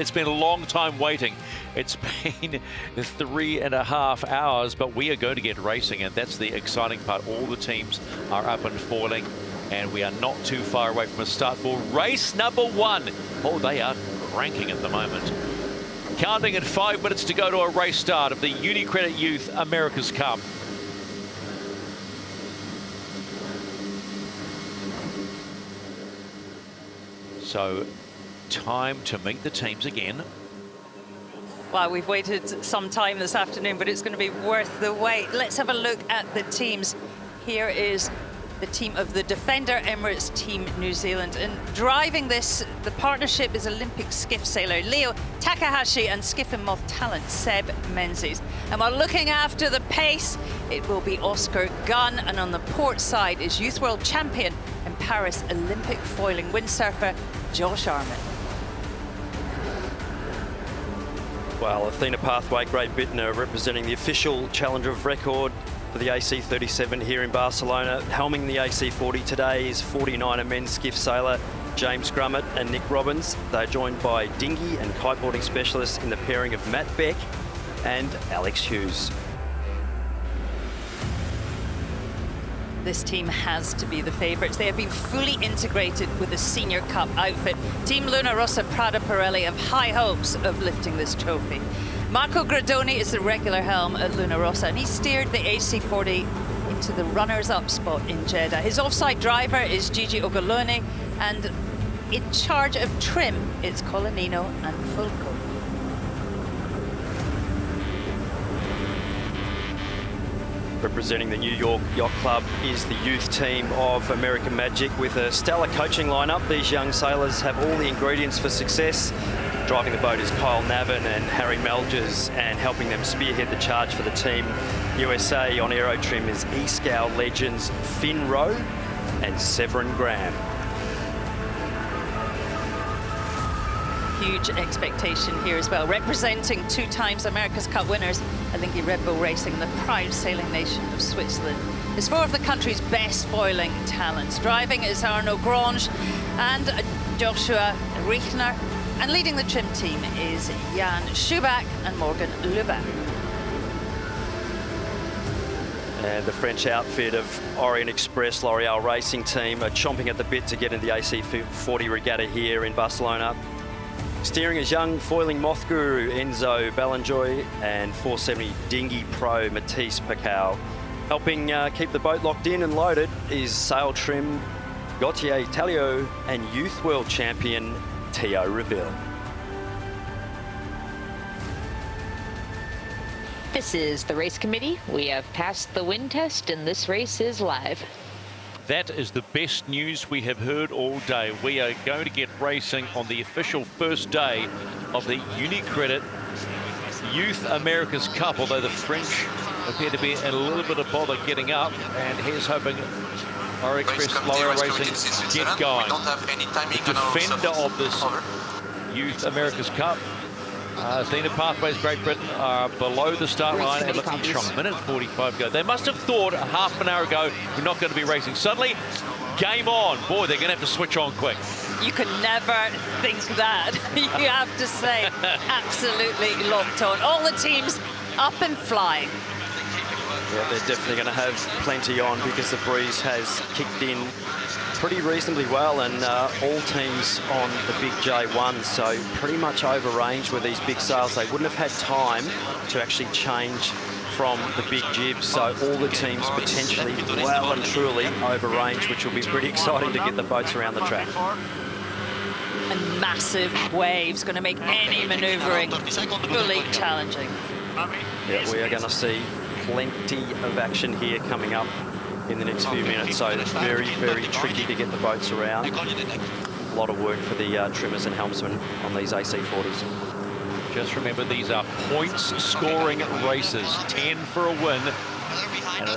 It's been a long time waiting. It's been 3.5 hours, but we are going to get racing, and that's the exciting part. All the teams are up and foiling, and we are not too far away from a start for race number 1. Oh, they are cranking at the moment. Counting at 5 minutes to go to a race start of the UniCredit Youth America's Cup. So, time to meet the teams again. Well, we've waited some time this afternoon, but it's going to be worth the wait. Let's have a look at the teams. Here is the team of the Defender Emirates Team New Zealand. And driving this, the partnership is Olympic skiff sailor Leo Takahashi and skiff and moth talent Seb Menzies. And while looking after the pace, it will be Oscar Gunn. And on the port side is Youth World Champion and Paris Olympic foiling windsurfer Josh Armit. Well, Athena Pathway, Great Britain representing the official challenger of record for the AC37 here in Barcelona. Helming the AC40 today is 49er men's skiff sailor James Grummett and Nick Robbins. They're joined by dinghy and kiteboarding specialists in the pairing of Matt Beck and Alex Hughes. This team has to be the favourites. They have been fully integrated with the Senior Cup outfit. Team Luna Rossa Prada Pirelli have high hopes of lifting this trophy. Marco Gradoni is the regular helm at Luna Rossa, and he steered the AC40 into the runners-up spot in Jeddah. His offside driver is Gigi Ogolone, and in charge of trim, it's Colanino and Fulco. Representing the New York Yacht Club is the youth team of American Magic with a stellar coaching lineup. These young sailors have all the ingredients for success. Driving the boat is Kyle Navin and Harry Melgers, and helping them spearhead the charge for the team USA on aero trim is E-Scow legends Finn Rowe and Severin Graham. Huge expectation here as well. Representing 2 times America's Cup winners, Alinghi Red Bull Racing, the proud sailing nation of Switzerland, is 4 of the country's best foiling talents. Driving is Arnaud Grange and Joshua Reichner, and leading the trim team is Jan Schubach and Morgan Lubac. And the French outfit of Orient Express L'Oreal Racing Team are chomping at the bit to get into the AC40 regatta here in Barcelona. Steering is young foiling moth guru Enzo Ballanjoy and 470 dinghy pro Matisse Pacau. Helping keep the boat locked in and loaded is sail trim Gautier Talio and youth world champion Theo Reville. This is the race committee. We have passed the wind test and this race is live. That is the best news we have heard all day. We are going to get racing on the official first day of the UniCredit Youth America's Cup, although the French appear to be in a little bit of bother getting up, and here's hoping Orient Express L'Oreal Racing get going. The defender of this Youth America's Cup, Athena Pathways Great Britain, are below the start line and looking strong. Minute 45 go. They must have thought a half an hour ago we're not going to be racing. Suddenly, game on. Boy, they're going to have to switch on quick. You can never think that. You have to say absolutely locked on. All the teams up and flying. Yeah, they're definitely going to have plenty on because the breeze has kicked in pretty reasonably well, and all teams on the big J1, so pretty much over range with these big sails. They wouldn't have had time to actually change from the big jibs, so all the teams potentially well and truly over range, which will be pretty exciting to get the boats around the track. And massive waves, going to make any manoeuvring fully challenging. Yeah, we are going to see plenty of action here coming up in the next few minutes, so it's very, very tricky to get the boats around. A lot of work for the trimmers and helmsmen on these AC40s. Just remember, these are points scoring races, 10 for a win. And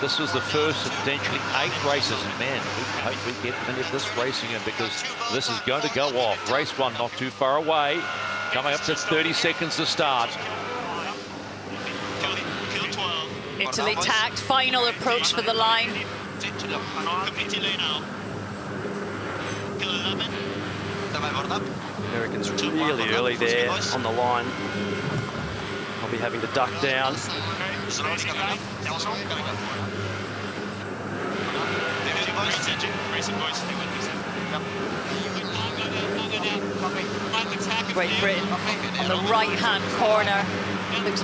this was the first of potentially 8 races. And man, we hope we get many of this racing in, because this is going to go off. Race 1 not too far away, coming up to 30 seconds to start. Italy tacked, final approach for the line. Americans really early there on the line. I'll be having to duck down. Great Britain on the right-hand corner. Looks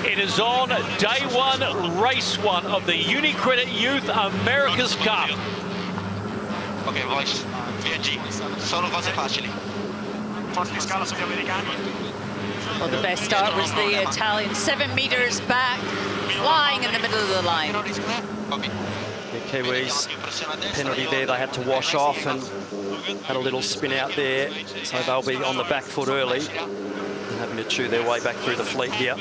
It is on day one, race one of the UniCredit Youth America's Cup. Ok, boys, VNG, solo cose facili. Forti scala sugli americani. Well, the best start was the Italian, 7 meters back, flying in the middle of the line. The Kiwis, penalty there, they had to wash off and had a little spin out there, so they'll be on the back foot early and having to chew their way back through the fleet here.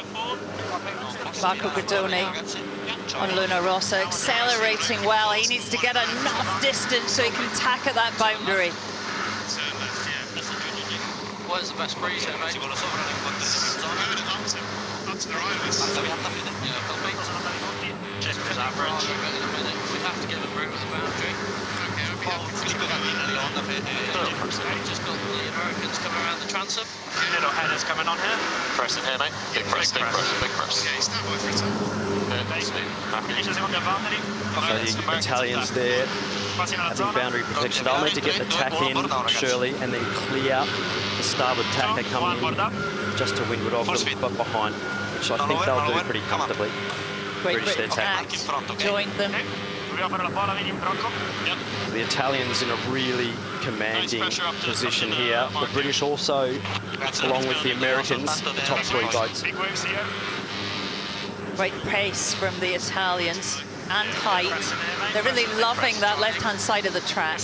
Marco Guidoni on Luna Rossa, accelerating well. He needs to get enough distance so he can tack at that boundary. What is the best breeze here, mate? We have to give him room at the boundary. Just got the Americans coming around the transom. Little headers coming on here. Press in here, mate. Big press, big press, big press. Okay, stand by for a time. So the Italians there having boundary protection. They'll need to get the tack in, Shirley, and then clear the starboard tack. They're coming in just to windward of them, but behind, which I think they'll do pretty comfortably. Great British their Britain tack. tacked, joined them. The Italians in a really commanding position here. The British also, along with the Americans, the top three boats. Great pace from the Italians and height. They're really loving that left-hand side of the track.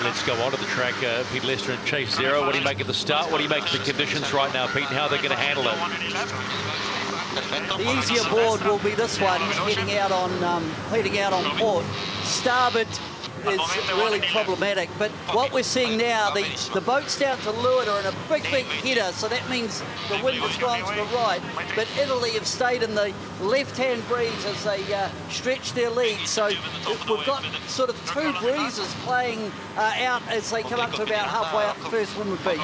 Let's go on to the track. Pete Lester and Chase Zero. What do you make at the start? What do you make of the conditions right now, Pete, and how they're going to handle it? The easier board will be this one, heading out on port. Starboard is really problematic, but what we're seeing now, the boats down to leeward are in a big header, so that means the wind has gone to the right, but Italy have stayed in the left-hand breeze as they stretch their lead, so we've got sort of two breezes playing out as they come up to about halfway up the first wind would be.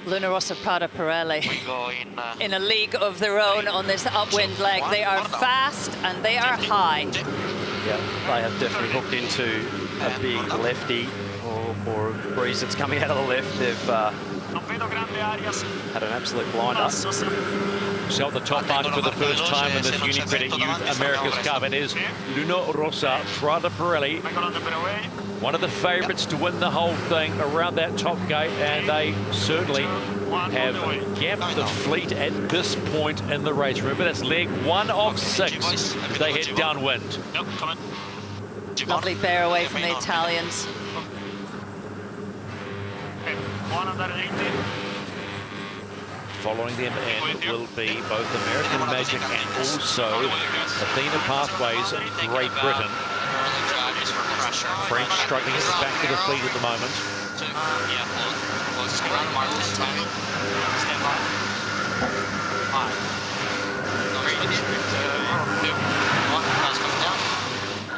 Luna Rossa Prada Pirelli in a league of their own on this upwind leg. They are fast and they are high. Yeah, they have definitely hooked into a big lefty or a breeze that's coming out of the left. They've had an absolute blinder. So at the top mark for the first time in this UniCredit Youth America's Cup, it is Luna Rossa Prada Pirelli. One of the favourites to win the whole thing around that top gate, and they certainly have gapped the fleet at this point in the race. Remember, that's leg 1 of 6 as they head downwind. Lovely bear away from the Italians. Following them in will be both American Magic and also Athena Pathways of Great Britain. French struggling at the back of the fleet at the moment.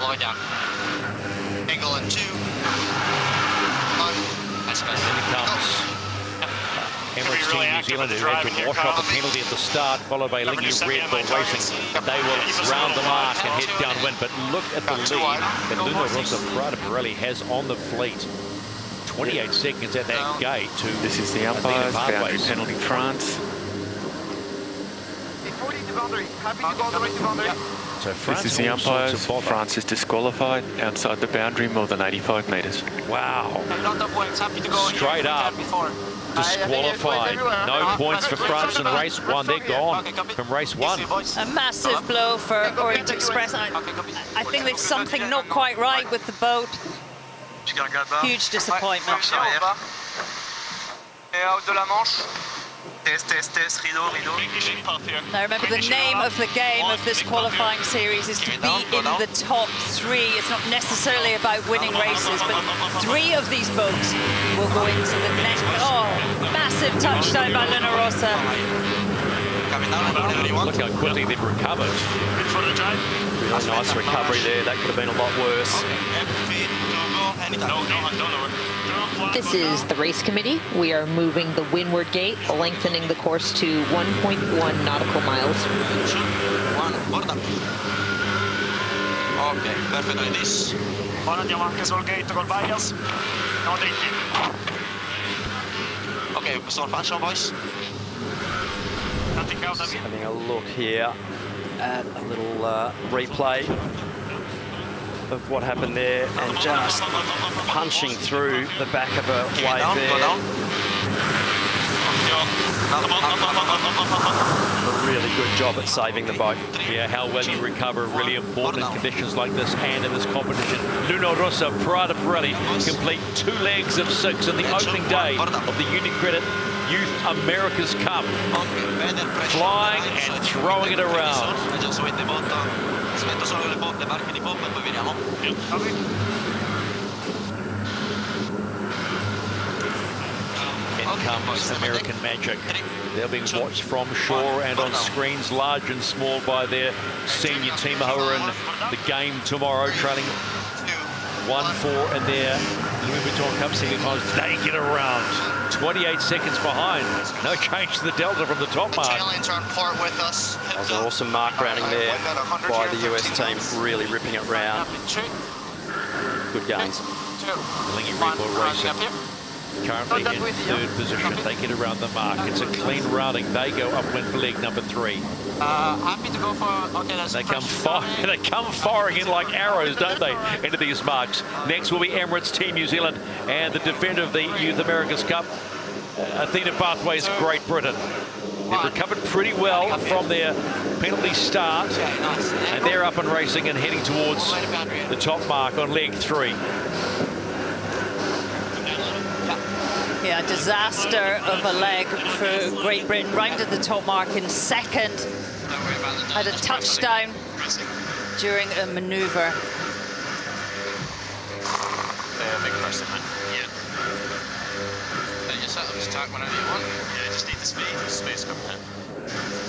Lie down. Angle and 2. And then comes Emirates Team New Zealand, who had to wash off a penalty at the start, followed by Lingy Red Bull Racing. They will round the mark and head downwind. But look at the lead that Luna Rossa Prada Pirelli has on the fleet. 28 seconds at that gate to This is the umpires, boundary penalty France. So France This is the all sorts umpires, of bother. France is disqualified outside the boundary more than 85 metres. Wow. Straight up. Disqualified. No points for France in race 1. They're gone from race 1. A massive blow for Orient Express. I think there's something not quite right with the boat. Huge disappointment. Now remember, the name of the game of this qualifying series is to be in the top 3. It's not necessarily about winning races, but 3 of these boats will go into the next. Oh, massive touchdown by Luna Rossa. Look how quickly they've recovered. Really nice recovery there. That could have been a lot worse. go anytime. No, don't lower. This is the race committee. We are moving the windward gate, lengthening the course to 1.1 nautical miles. One, board up. Ok, perfetto like this. Ora andiamo anche sul gate col bias. No dritti. Ok, small function, boys. Nothing out of it. Having a look here at a little replay of what happened there, and just punching through the back of a wave Go there. down. A really good job at saving the boat. Yeah, how well you recover, really important in conditions like this and in this competition. Luna Rossa, Prada Pirelli complete 2 legs of 6 in the opening day of the UniCredit Youth America's Cup. Flying and throwing it around. Just wait the boat. Aspetto solo le barche di pompa e poi vediamo. In comes American Magic. They're being watched from shore and on screens large and small by their senior team who are in the game tomorrow, trailing 1-4 in their Louis Vuitton Cup Senior Finals. They get around 28 seconds behind. No change to the delta from the top mark. That was an awesome mark rounding there by the US team, really ripping it round. Good gains. Lingy Rebull Racing currently in 3rd position. They get around the mark. It's a clean rounding. They go upwind for leg number 3. Happy to go for. Okay, They come firing in like arrows, don't they, into these marks. Next will be Emirates Team New Zealand and the defender of the Youth America's Cup, Athena Pathways, Great Britain. They've recovered pretty well from their penalty start, and they're up and racing and heading towards the top mark on leg 3. Yeah, disaster of a leg for Great Britain. Rounded the top mark in 2nd. Had a touchdown during a manoeuvre. Big person, man. Yeah. You set up this attack whenever you want. Yeah, just need the speed. Speed's coming in.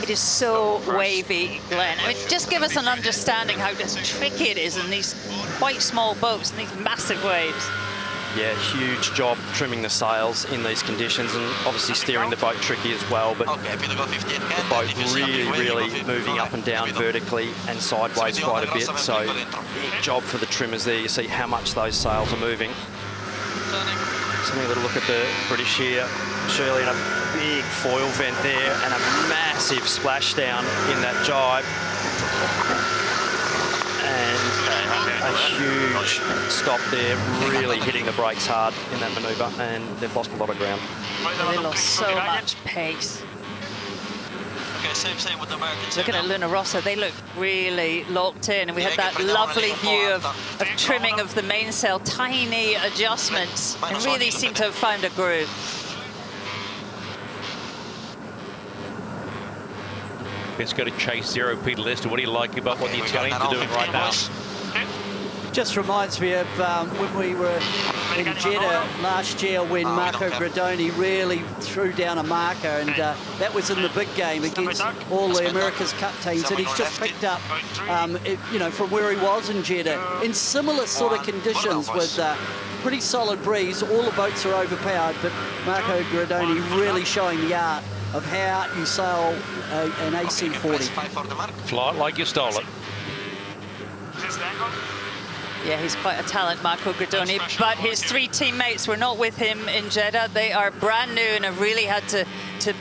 It is so wavy, Glenn. I mean, just give us an understanding how tricky it is in these quite small boats and these massive waves. Yeah, huge job trimming the sails in these conditions, and obviously steering the boat tricky as well, but the boat really moving up and down vertically and sideways quite a bit, so big job for the trimmers there. You see how much those sails are moving. Just having a little look at the British here. Shirley in a big foil vent there and a massive splashdown in that jibe. And a huge stop there, really hitting the brakes hard in that manoeuvre, and they've lost a lot of ground. They lost so much pace. Okay, same with the Americans. Looking at Luna Rossa, they look really locked in, and we had that lovely view of trimming of the mainsail, tiny adjustments, and really seem to have found a groove. Let's go to Chase 0, Peter Lester. What do you like about what the Italians are doing right now? Just reminds me of when we were in Jeddah last year when Marco Gradoni really threw down a marker, and that was in the big game against all the America's Cup teams, and he's just picked up, you know, from where he was in Jeddah in similar sort of conditions with pretty solid breeze. All the boats are overpowered, but Marco Gradoni really showing the art of how you sail an AC40. Fly it like you stole it. Yeah, he's quite a talent, Marco Gradoni, but his 3 teammates were not with him in Jeddah. They are brand new and have really had to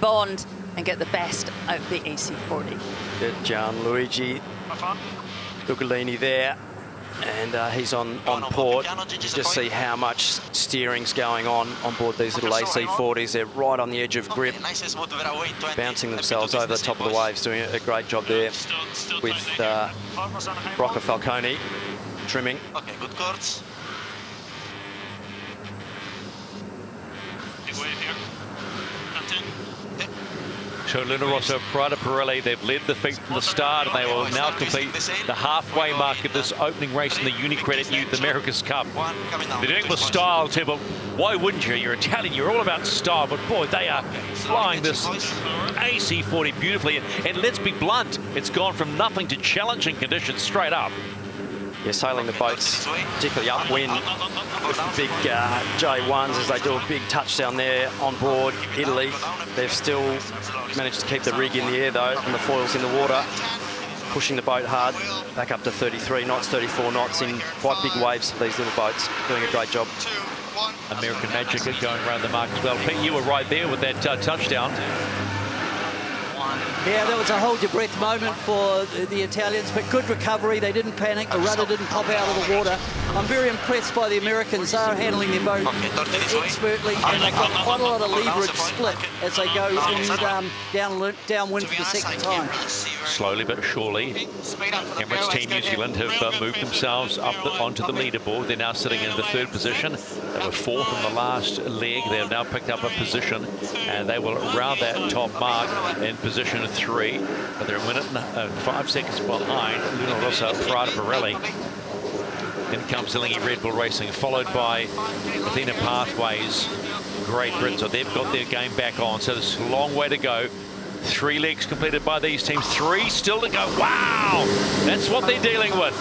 bond and get the best out of the AC40. Gianluigi Ugolini there, and he's on port. You just see how much steering's going on board these little AC40s. They're right on the edge of grip, bouncing themselves over the top of the waves, doing a great job there with Rocco Falcone trimming. Okay, good course. Big wave here. Captain. So Luna Rossa, Prada Pirelli, they've led the feat from the start, and they will now complete the halfway mark of this opening race in the UniCredit Youth America's Cup. They're doing it with style too, but why wouldn't you? You're Italian, you're all about style, but boy, they are flying this AC40 beautifully, and let's be blunt, it's gone from nothing to challenging conditions straight up. Yeah, sailing the boats, particularly upwind with the big J1s as they do a big touchdown there on board Italy. They've still managed to keep the rig in the air though, and the foils in the water, pushing the boat hard back up to 33 knots, 34 knots in quite big waves for these little boats. Doing a great job. American Magic are going around the mark as well. Pete, you were right there with that touchdown. Yeah, that was a hold-your-breath moment for the Italians, but good recovery. They didn't panic. The rudder didn't pop out of the water. I'm very impressed by the Americans. They're handling their boat expertly, and they've got quite a lot of leverage split as they go in downwind for the second time. Slowly but surely, Emirates Team New Zealand have moved themselves up onto the leaderboard. They're now sitting in the third position. They were fourth in the last leg. They've now picked up a position, and they will round that top mark in position 3. But they're a minute and 5 seconds behind Luna Rossa Prada Pirelli. In comes Lingy Red Bull Racing, followed by Athena Pathways, Great Britain. So they've got their game back on. So there's a long way to go. 3 legs completed by these teams. 3 still to go. Wow! That's what they're dealing with.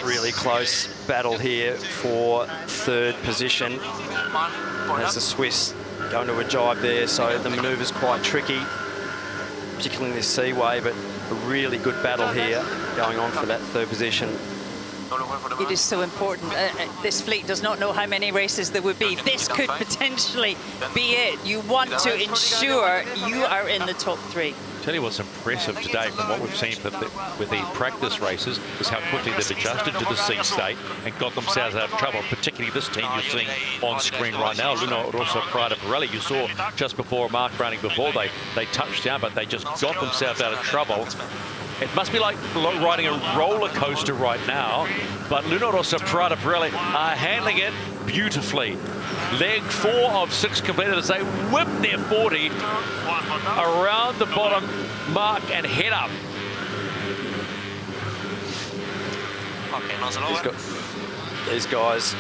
Really close battle here for third position. As the Swiss going to a jibe there, so the manoeuvre's quite tricky, particularly in this seaway, but a really good battle here going on for that third position. It is so important. This fleet does not know how many races there would be. This could potentially be it. You want to ensure you are in the top 3. Tell you what's impressive today from what we've seen with the practice races is how quickly they've adjusted to the sea state and got themselves out of trouble, particularly this team you're seeing on screen right now. Luna Rossa Prada Pirelli, you saw just before Mark Browning before they touched down, but they just got themselves out of trouble. It must be like riding a roller coaster right now, but Luna Rossa Prada Pirelli are handling it beautifully. Leg 4 of 6 completed as they whip their 40 around the bottom mark and head up. These guys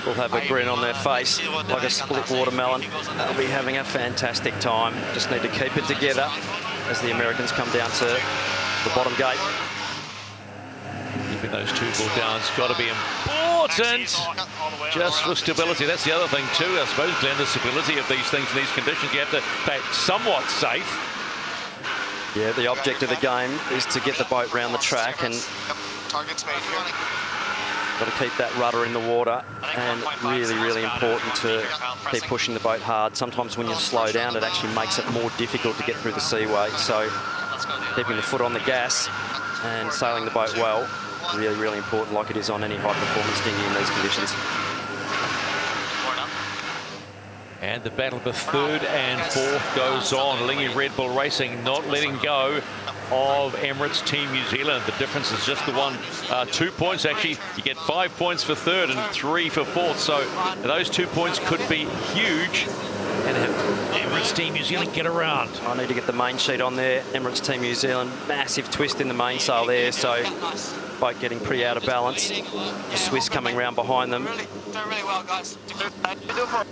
will have a grin on their face like a split watermelon. They'll be having a fantastic time. Just need to keep it together as the Americans come down to the bottom gate. Keeping those 2 bull downs got to be important just for stability. That's the other thing too, I suppose, Glenn, the stability of these things in these conditions. You have to stay somewhat safe. Yeah, the object of the game is to get the boat round the track, and got to keep that rudder in the water, and really important to keep pushing the boat hard. Sometimes when you slow down, it actually makes it more difficult to get through the seaway. So keeping the foot on the gas and sailing the boat well, really important, like it is on any high-performance dinghy in these conditions. And the battle for third and fourth goes on. Lingy Red Bull Racing not letting go of Emirates Team New Zealand. The difference is just the 2 points. Actually, you get 5 points for third and 3 for fourth. So those 2 points could be huge and have Emirates Team New Zealand get around. I need to get the main sheet on there. Emirates Team New Zealand, massive twist in the mainsail there. So boat getting pretty out of balance. The Swiss coming around behind them.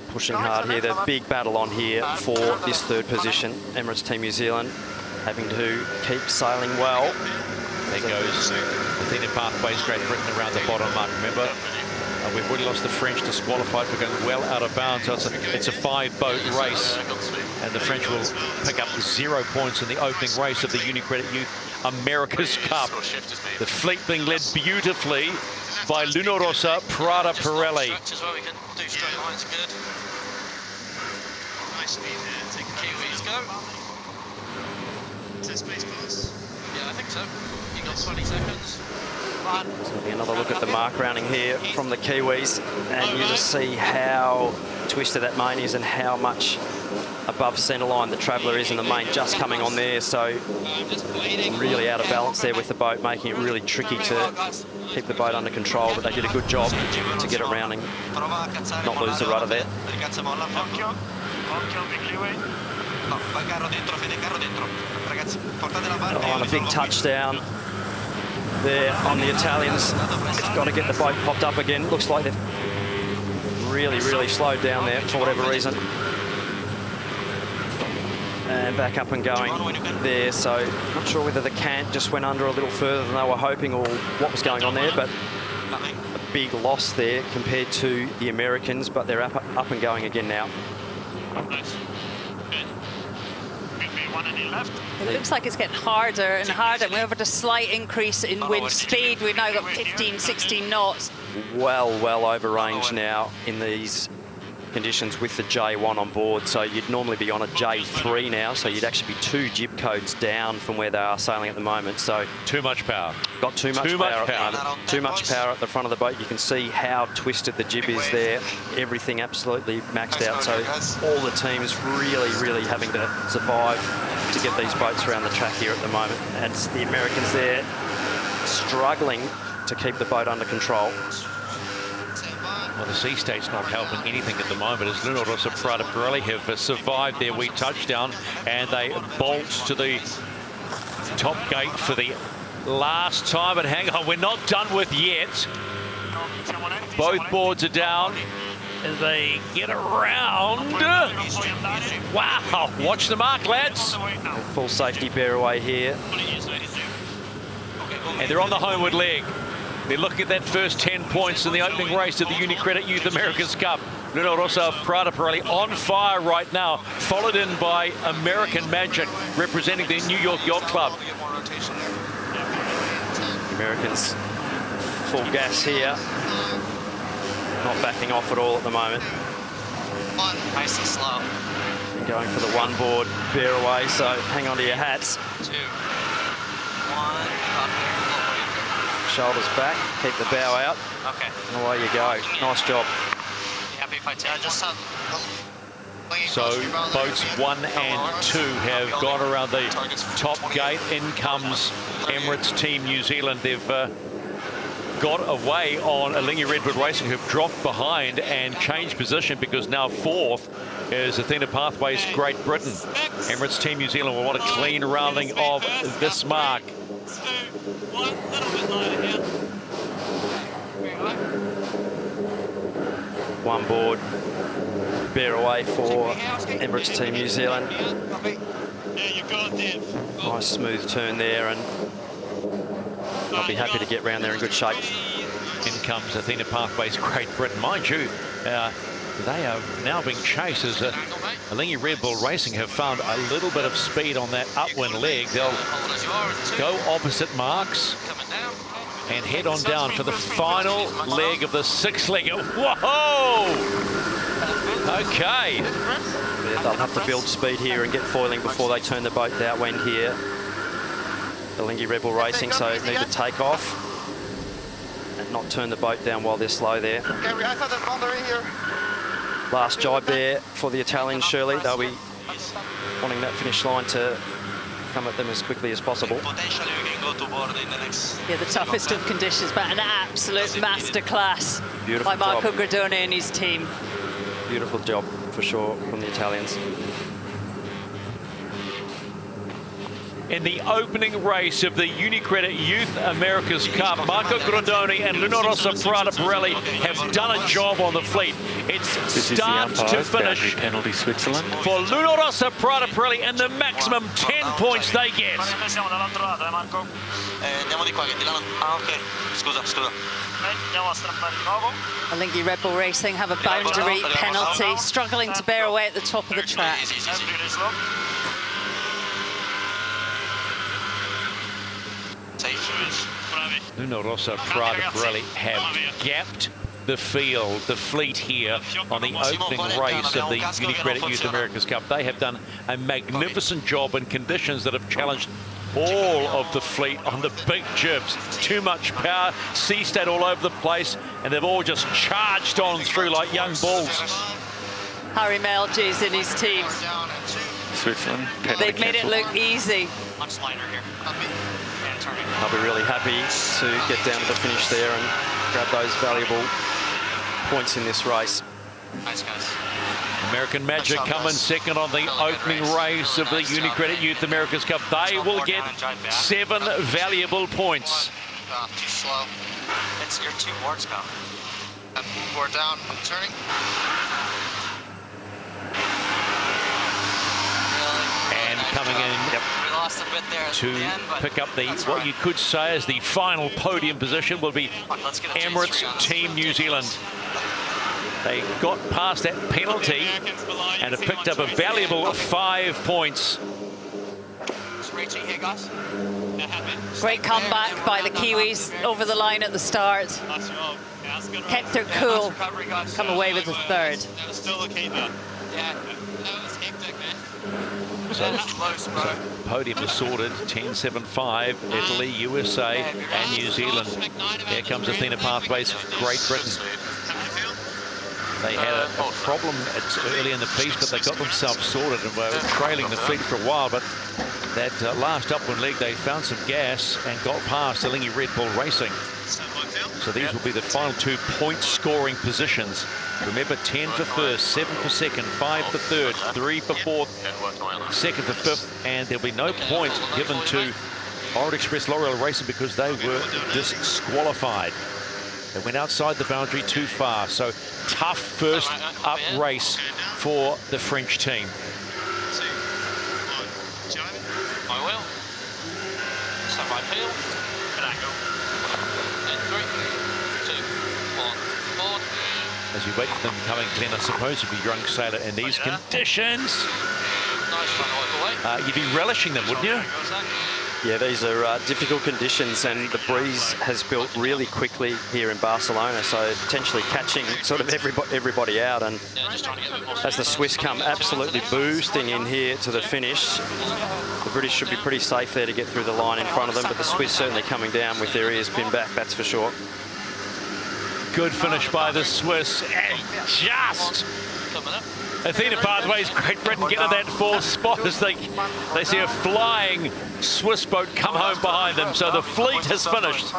Pushing hard here. The big battle on here for this third position. Emirates Team New Zealand having to keep sailing well. There goes Athena Pathways, Great Britain around the bottom mark. Remember, we've already lost the French disqualified for going well out of bounds. So it's a 5-boat race, and the French will pick up 0 points in the opening race of the UniCredit Youth America's Cup. The fleet being led beautifully by Luna Rossa Prada Pirelli. Yeah, I think so. You got 20 seconds. So another look at the mark rounding here from the Kiwis, and you just see how twisted that main is and how much above centre line. The Traveller is in the main, just coming on there, so really out of balance there with the boat, making it really tricky to keep the boat under control, but they did a good job to get it rounding, not lose the rudder there. On a big touchdown there on the Italians. They've got to get the boat popped up again. Looks like they've really slowed down there for whatever reason. And back up and going there, so not sure whether the cant just went under a little further than they were hoping or what was going on there, but a big loss there compared to the Americans, but they're up and going again now. It looks like it's getting harder and harder. We've had a slight increase in wind speed. We've now got 15, 16 knots. Well over range now in these conditions with the J1 on board, so you'd normally be on a J3 now, so you'd actually be 2 jib codes down from where they are sailing at the moment. So too much power. Got too much power at the moment. Too much power at the front of the boat. You can see how twisted the jib is there. Everything absolutely maxed out. So all the teams really having to survive to get these boats around the track here at the moment. And it's the Americans there struggling to keep the boat under control. Well, the sea state's not helping anything at the moment as Luna Rossa Prada Pirelli have survived their wee touchdown, and they bolt to the top gate for the last time. But hang on, we're not done with yet. Both boards are down as they get around. Wow, watch the mark, lads. Full safety bear away here. And they're on the homeward leg. They're looking at that first 10 points in the opening race of the UniCredit Youth America's Cup. Luna Rossa Prada Pirelli on fire right now, followed in by American Magic, representing the New York Yacht Club. Americans full gas here. Not backing off at all at the moment. Nice and slow. And going for the one board bear away, so hang on to your hats. 2, 1, Shoulders back, keep the bow out. okay. And away you go. Nice job. Happy if I take just So boats 1 and 2 have gone around the top gate. In comes Emirates Team New Zealand. They've got away on Alinghi Redwood Racing, who've dropped behind and changed position, because now 4th is Athena Pathways Great Britain. Emirates Team New Zealand will want a clean rounding of this mark. One board, bear away for Emirates Team New Zealand. Nice smooth turn there, and I'll be happy to get round there in good shape. In comes Athena Pathways Great Britain. Mind you, they are now being chased as Alinghi Red Bull Racing have found a little bit of speed on that upwind leg. They'll go opposite marks and head on down for the final leg of the 6-legger. Whoa! Okay. Yeah, they'll have to build speed here and get foiling before they turn the boat downwind here. Alinghi Red Bull Racing, so need to take off and not turn the boat down while they're slow there. Okay, we have the boundary here. Last jibe there for the Italians, surely. They'll be wanting that finish line to come at them as quickly as possible. Potentially we can go to board in the next... Yeah, the toughest of conditions, but an absolute masterclass by Marco Gradone and his team. Beautiful job, for sure, from the Italians. In the opening race of the UniCredit Youth America's Cup, Marco Gradone and Luna Rossa Prada Pirelli have done a job on the fleet. It's start to finish penalty Switzerland for Luna Rossa Prada Pirelli, and the maximum 10 points they get. Siamo dall'altro lato, Marco. Andiamo di qua, che di là non... Ah, ok. Scusa. Andiamo a strappare di nuovo. Alinghi Red Bull Racing have a boundary penalty, struggling to bear away at the top of the track. Luna Rossa Prada Pirelli have gapped the field, the fleet here on the opening race of the UniCredit Youth America's Cup. They have done a magnificent job in conditions that have challenged all of the fleet on the big jibs. Too much power, sea state all over the place, and they've all just charged on through like young bulls. Harry Melges and his team. Switzerland. They've made it look easy. Much lighter here. And turning. I'll be really happy to get down to the finish there and grab those valuable points in this race. Nice, guys. American Magic coming second on the opening race of the UniCredit Youth America's Cup. They will get 7 valuable points. Too slow. It's your 2 boards come. And we're down. I'm turning. And coming in We lost a bit there to pick up the what you could say is the final podium position will be Emirates Team New Zealand. They got past that penalty and have picked up a valuable 5 points. Great comeback by the Kiwis over the line at the start. Kept their cool, come away with the third. So podium is sorted, 10-7-5, Italy, USA and New Zealand. Here comes Athena Pathways, Great Britain. They had a problem early in the piece, but they got themselves sorted and were trailing the fleet for a while. But that last upwind leg, they found some gas and got past Alingi Red Bull Racing. So these will be the final 2 point-scoring positions. Remember, 10 for first, 7 for second, 5 for third, 3 for fourth, 2nd for fifth, and there'll be no point given to Orient Express L'Oreal Racing because they were disqualified. They went outside the boundary too far, so tough first up race for the French team. I will. Stand by peel. And I go. And 3, 2, 1, forward. As you wait for them coming, Glenn, I suppose you'd be drunk sailor in these conditions. Nice run away. You'd be relishing them, wouldn't you? Yeah, these are difficult conditions, and the breeze has built really quickly here in Barcelona, so potentially catching sort of everybody out. And as the Swiss come absolutely boosting in here to the finish, the British should be pretty safe there to get through the line in front of them, but the Swiss certainly coming down with their ears pinned back, that's for sure. Good finish by the Swiss, and just Athena Pathways, Great Britain getting that 4th spot as they see a flying Swiss boat come home behind them. So the fleet has finished.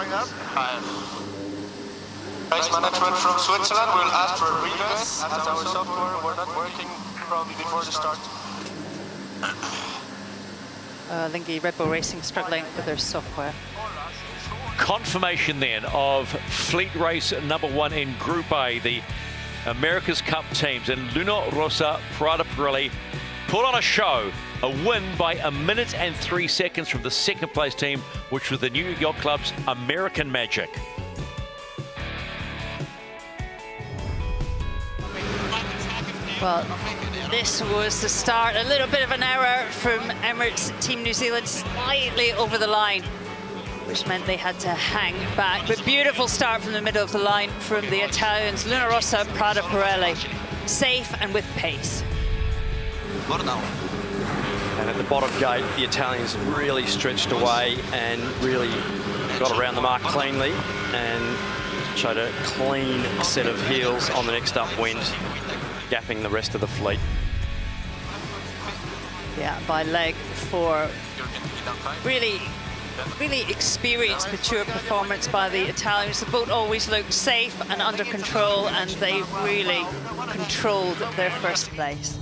Race management from Switzerland will ask for regress as our software were not working probably before the start. Lingy Red Bull Racing struggling with their software. Confirmation then of fleet race number 1 in Group A, the America's Cup teams, and Luna Rossa Prada Pirelli put on a show, a win by 1 minute and 3 seconds from the 2nd place team, which was the New York Yacht Club's American Magic. Well, this was the start. A little bit of an error from Emirates Team New Zealand, slightly over the line, which meant they had to hang back. But beautiful start from the middle of the line from the Italians. Luna Rossa, Prada Pirelli, safe and with pace. And at the bottom gate, the Italians really stretched away and really got around the mark cleanly and showed a clean set of heels on the next upwind, gapping the rest of the fleet. Yeah, by leg 4. Really experienced, mature performance by the Italians. The boat always looked safe and under control, and they really controlled their first place.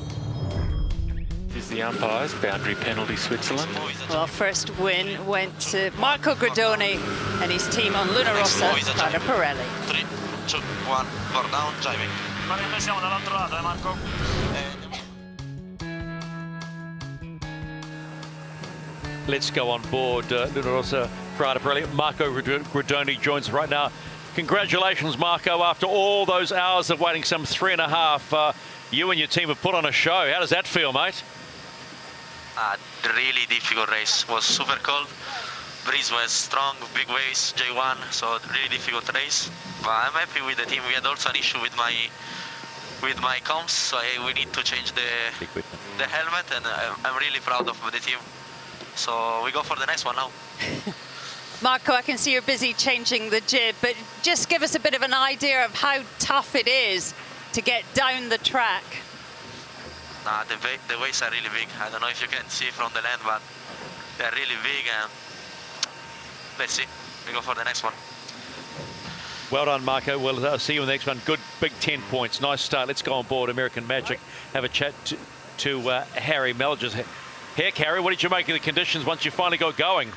Is the umpires, boundary penalty Switzerland. Well, first win went to Marco Gradoni and his team on Luna Rossa, Prada Pirelli. 3, 2, 1, board down, driving. Siamo dall'altro lato, Marco. Let's go on board Luna Rossa Prada Pirelli. Marco Gradoni joins us right now. Congratulations, Marco, after all those hours of waiting, some 3.5. You and your team have put on a show. How does that feel, mate? Really difficult race. Was super cold. Breeze was strong, big waves, J1, so really difficult race. But I'm happy with the team. We had also an issue with my comms, so we need to change the helmet, and I'm really proud of the team. So we go for the next one now. Marco, I can see you're busy changing the jib, but just give us a bit of an idea of how tough it is to get down the track. Nah, the waves are really big. I don't know if you can see from the land, but they're really big, and let's see. We go for the next one. Well done, Marco. We'll see you in the next one. Good, big 10 points. Nice start. Let's go on board American Magic. Have a chat to Harry Melgers. Heck, Harry, what did you make of the conditions once you finally got going?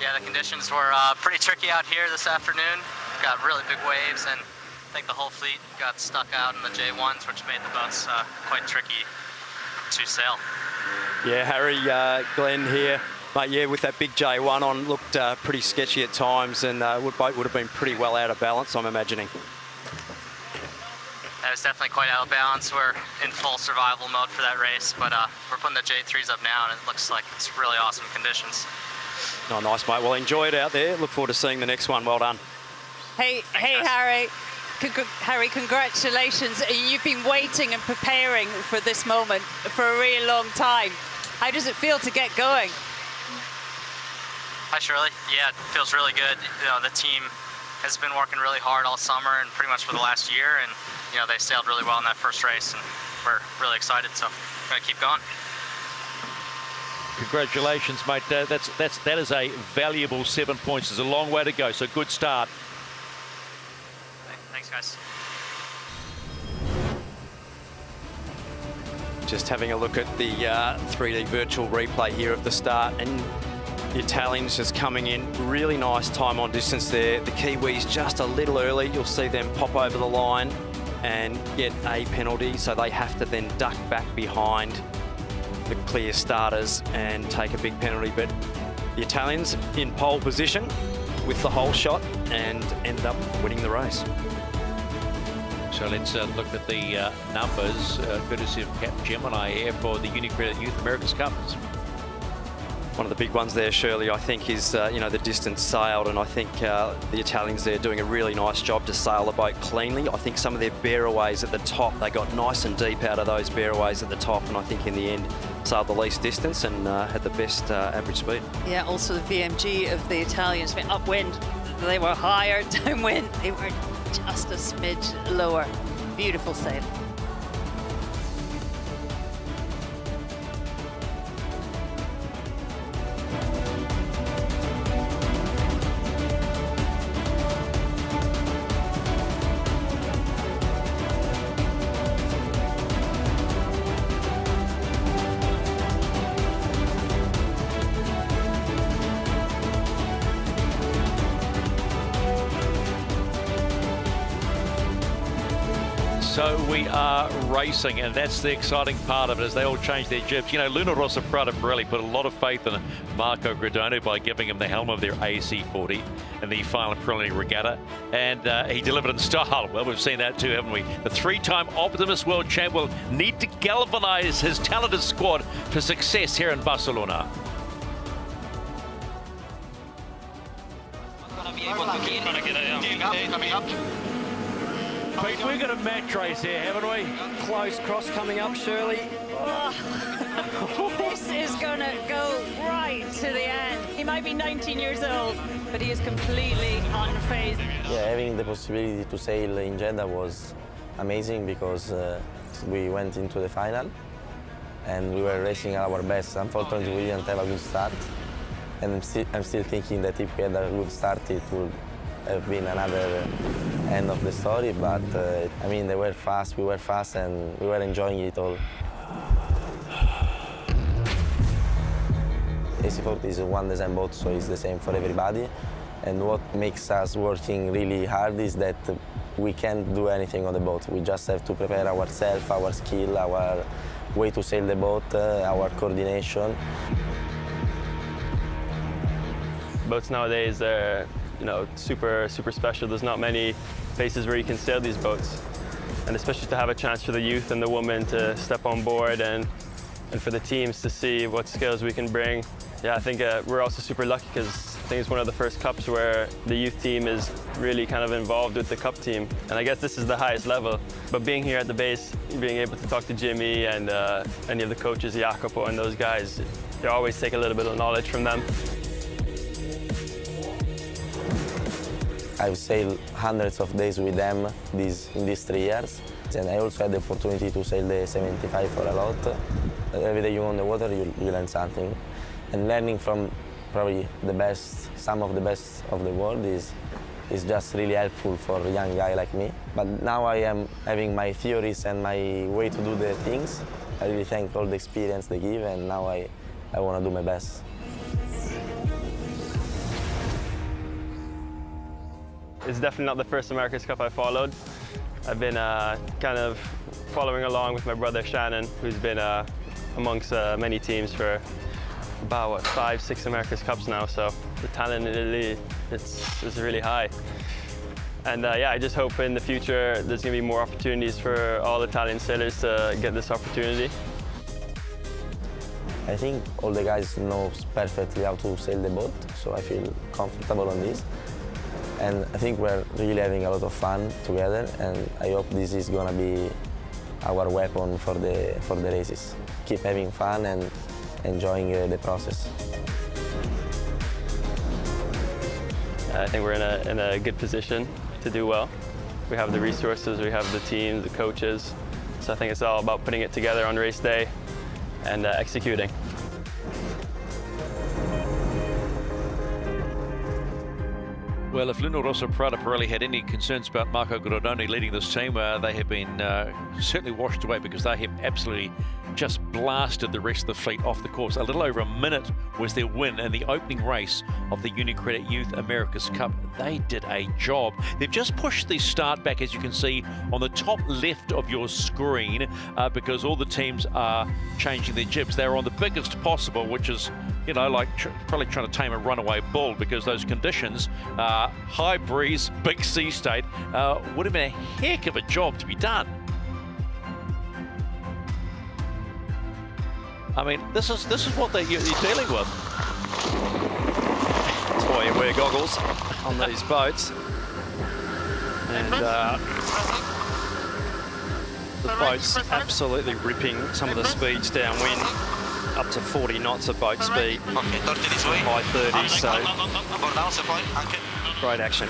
Yeah, the conditions were pretty tricky out here this afternoon. Got really big waves, and I think the whole fleet got stuck out in the J1s, which made the boats quite tricky to sail. Yeah, Harry, Glenn here. Mate, yeah, with that big J1 on, looked pretty sketchy at times, and boat would have been pretty well out of balance, I'm imagining. That was definitely quite out of balance. We're in full survival mode for that race, but we're putting the J3s up now, and it looks like it's really awesome conditions. Oh, nice, mate. Well, enjoy it out there. Look forward to seeing the next one. Well done. Hey, Harry. Harry, congratulations. You've been waiting and preparing for this moment for a really long time. How does it feel to get going? Hi, Shirley. Yeah, it feels really good. You know, the team has been working really hard all summer and pretty much for the last year, and you know, they sailed really well in that first race, and we're really excited, so we're gonna keep going. Congratulations, mate. That is a valuable 7 points. There's a long way to go, so good start. Thanks, guys. Just having a look at the 3D virtual replay here of the start, and the Italians just coming in. Really nice time on distance there. The Kiwis just a little early. You'll see them pop over the line and get a penalty, so they have to then duck back behind the clear starters and take a big penalty. But the Italians in pole position with the whole shot and ended up winning the race. So let's look at the numbers, courtesy of Cap Gemini here for the UniCredit Youth America's Cup. One of the big ones there, Shirley, I think is, you know, the distance sailed, and I think the Italians there doing a really nice job to sail the boat cleanly. I think some of their bearaways at the top, they got nice and deep out of those bearaways at the top, and I think in the end sailed the least distance and had the best average speed. Yeah, also the VMG of the Italians went upwind. They were higher, downwind. They were just a smidge lower. Beautiful sail. So we are racing, and that's the exciting part of it as they all change their jibs. You know, Luna Rossa Prada really put a lot of faith in Marco Gradone by giving him the helm of their AC40 in the final preliminary regatta, and he delivered in style. Well, we've seen that too, haven't we? The three-time Optimus World Champ will need to galvanise his talented squad for success here in Barcelona. Coming up. Pete, we've got a match race here, haven't we? Close cross coming up, Shirley. Oh, this is gonna go right to the end. He might be 19 years old, but he is completely unfazed. Yeah, having the possibility to sail in Jeddah was amazing because we went into the final and we were racing at our best. Unfortunately, we didn't have a good start, and I'm still thinking that if we had a good start, it would have been another end of the story, but I mean, they were fast, we were fast, and we were enjoying it all. AC40 is one design boat, so it's the same for everybody, and what makes us working really hard is that we can't do anything on the boat. We just have to prepare ourselves, our skill, our way to sail the boat, our coordination. Boats nowadays are, you know, super special. There's not many places where you can sail these boats, and especially to have a chance for the youth and the women to step on board, and for the teams to see what skills we can bring. Yeah, I think we're also super lucky because I think it's one of the first cups where the youth team is really kind of involved with the cup team, and I guess this is the highest level. But being here at the base, being able to talk to Jimmy and any of the coaches, Jacopo and those guys, you always take a little bit of knowledge from them. I've sailed hundreds of days with them in these 3 years, And I also had the opportunity to sail the 75 for a lot. Every day you're on the water, you learn something. And learning from probably the best, some of the best of the world is just really helpful for a young guy like me. But now I am having my theories and my way to do the things. I really thank all the experience they give, and now I want to do my best. It's definitely not the first America's Cup I followed. I've been kind of following along with my brother Shannon, who's been amongst many teams for about, what, 5, 6 America's Cups now, so the talent in Italy is really high. And yeah, I just hope in the future there's going to be more opportunities for all Italian sailors to get this opportunity. I think all the guys know perfectly how to sail the boat, so I feel comfortable on this. And I think we're really having a lot of fun together, and I hope this is going to be our weapon for the races. Keep having fun and enjoying the process. I think we're in a good position to do well. We have the resources, we have the team, the coaches. So I think it's all about putting it together on race day and executing. Well, if Luna Rossa Prada Pirelli had any concerns about Marco Gordoni leading this team, they have been certainly washed away, because they have absolutely just blasted the rest of the fleet off the course. A little over a minute was their win in the opening race of the UniCredit Youth America's Cup. They did a job. They've just pushed the start back, as you can see on the top left of your screen, because all the teams are changing their jibs. They're on the biggest possible, which is, you know, like probably trying to tame a runaway bull, because those conditions, high breeze, big sea state, would have been a heck of a job to be done. I mean, this is what you're dealing with. That's why you wear goggles on these boats. And the boat's absolutely ripping some of the speeds downwind, up to 40 knots of boat speed, high 30s, so great action.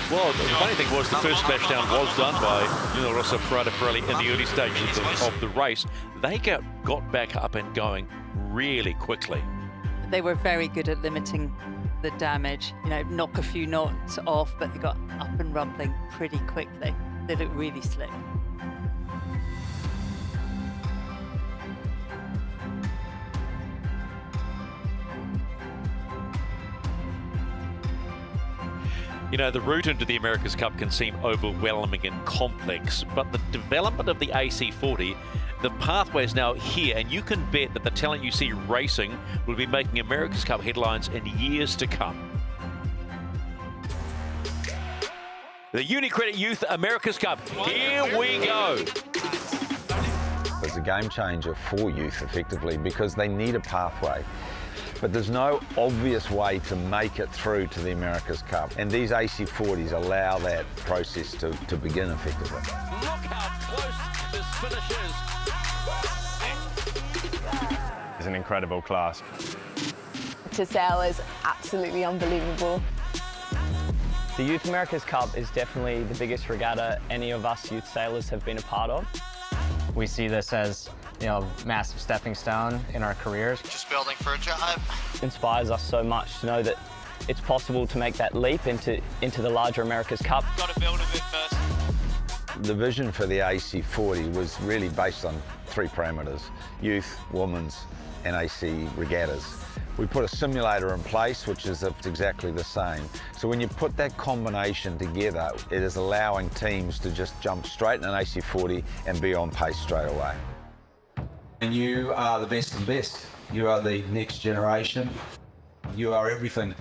Well, the funny thing was the first splashdown was done by Luna Rossa Prada Pirelli in the early stages of the race. They got back up and going really quickly. They were very good at limiting the damage, you know, knock a few knots off, but they got up and rumbling pretty quickly. They looked really slick. You know, the route into the America's Cup can seem overwhelming and complex, but the development of the AC40, the pathway is now here, and you can bet that the talent you see racing will be making America's Cup headlines in years to come. The UniCredit Youth America's Cup, here we go. It's a game changer for youth, effectively, because they need a pathway. But there's no obvious way to make it through to the America's Cup. And these AC40s allow that process to begin effectively. Look how close this finish is. It's an incredible class. To sail is absolutely unbelievable. The Youth America's Cup is definitely the biggest regatta any of us youth sailors have been a part of. We see this as, you know, a massive stepping stone in our careers. Just building for a drive. It inspires us so much to know that it's possible to make that leap into the larger America's Cup. Got to build a bit first. The vision for the AC40 was really based on 3 parameters: youth, women's, and AC regattas. We put a simulator in place, which is exactly the same. So when you put that combination together, it is allowing teams to just jump straight in an AC40 and be on pace straight away. And you are the best of the best. You are the next generation. You are everything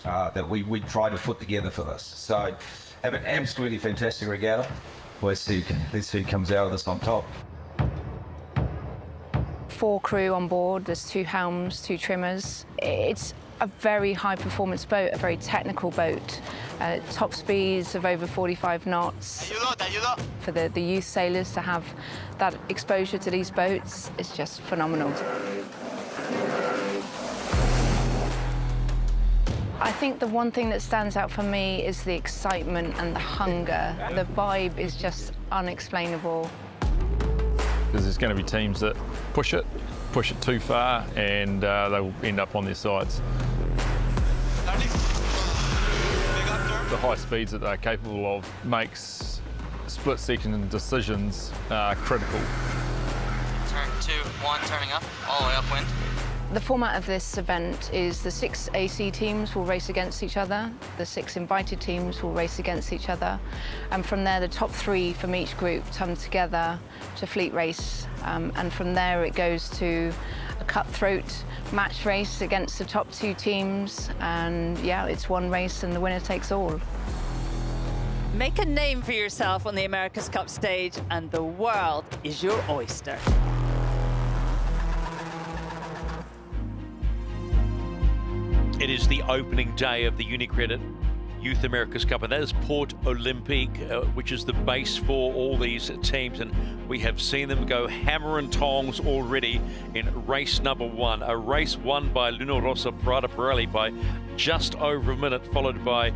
that we try to put together for this. So have an absolutely fantastic regatta. Let's see who comes out of this on top. 4 crew on board, there's 2 helms, 2 trimmers. It's a very high performance boat, a very technical boat. Top speeds of over 45 knots. For the youth sailors to have that exposure to these boats is just phenomenal. I think the one thing that stands out for me is the excitement and the hunger. The vibe is just unexplainable. Because there's going to be teams that push it too far, and they'll end up on their sides. The high speeds that they're capable of makes split-second decisions critical. Turn 2, 1, turning up, all the way upwind. The format of this event is the 6 AC teams will race against each other, the 6 invited teams will race against each other, and from there the top 3 from each group come together to fleet race, and from there it goes to a cutthroat match race against the top 2 teams, and yeah, it's one race and the winner takes all. Make a name for yourself on the America's Cup stage and the world is your oyster. It is the opening day of the UniCredit Youth America's Cup, and that is Port Olympique, which is the base for all these teams, and we have seen them go hammer and tongs already in race number 1, a race won by Luna Rossa Prada Pirelli by just over a minute, followed by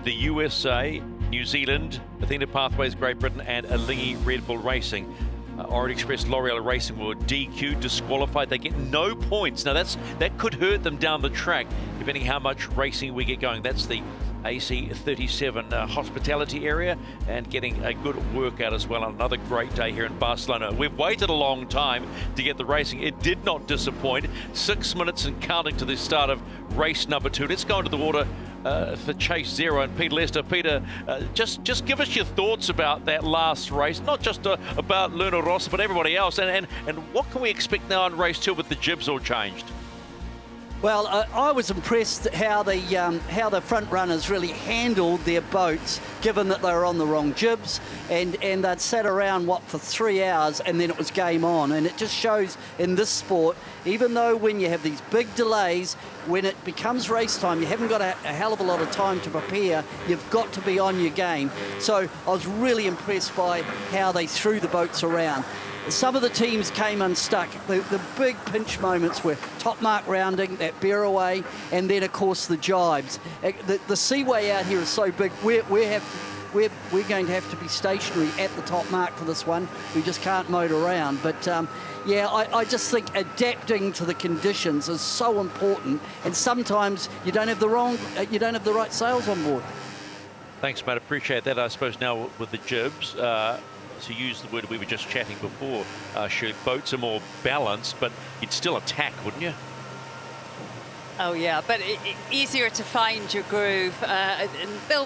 the USA, New Zealand, Athena Pathways Great Britain, and Alingi Red Bull Racing. Orient Express L'Oreal Racing were DQ, disqualified. They get no points. Now that could hurt them down the track, depending how much racing we get going. That's the AC37 hospitality area, and getting a good workout as well. Another great day here in Barcelona. We've waited a long time to get the racing. It did not disappoint. 6 minutes and counting to the start of race number 2. Let's go into the water for Chase Zero and Peter Lester. Peter, just give us your thoughts about that last race, not just about Luna Rossa, but everybody else, and what can we expect now in race 2 with the jibs all changed? Well, I was impressed how the front runners really handled their boats, given that they were on the wrong jibs, and they'd sat around, for 3 hours, and then it was game on. And it just shows in this sport, even though when you have these big delays, when it becomes race time, you haven't got a hell of a lot of time to prepare. You've got to be on your game. So I was really impressed by how they threw the boats around. Some of the teams came unstuck. The big pinch moments were top mark rounding, that bear away, and then of course the jibes. The seaway out here is so big. We're going to have to be stationary at the top mark for this one. We just can't motor around. But yeah, I just think adapting to the conditions is so important. And sometimes you don't have the right sails on board. Thanks, mate. Appreciate that. I suppose now with the jibs. To use the word we were just chatting before, Shirley, boats are more balanced, but you'd still attack, wouldn't you? Oh yeah, but easier to find your groove.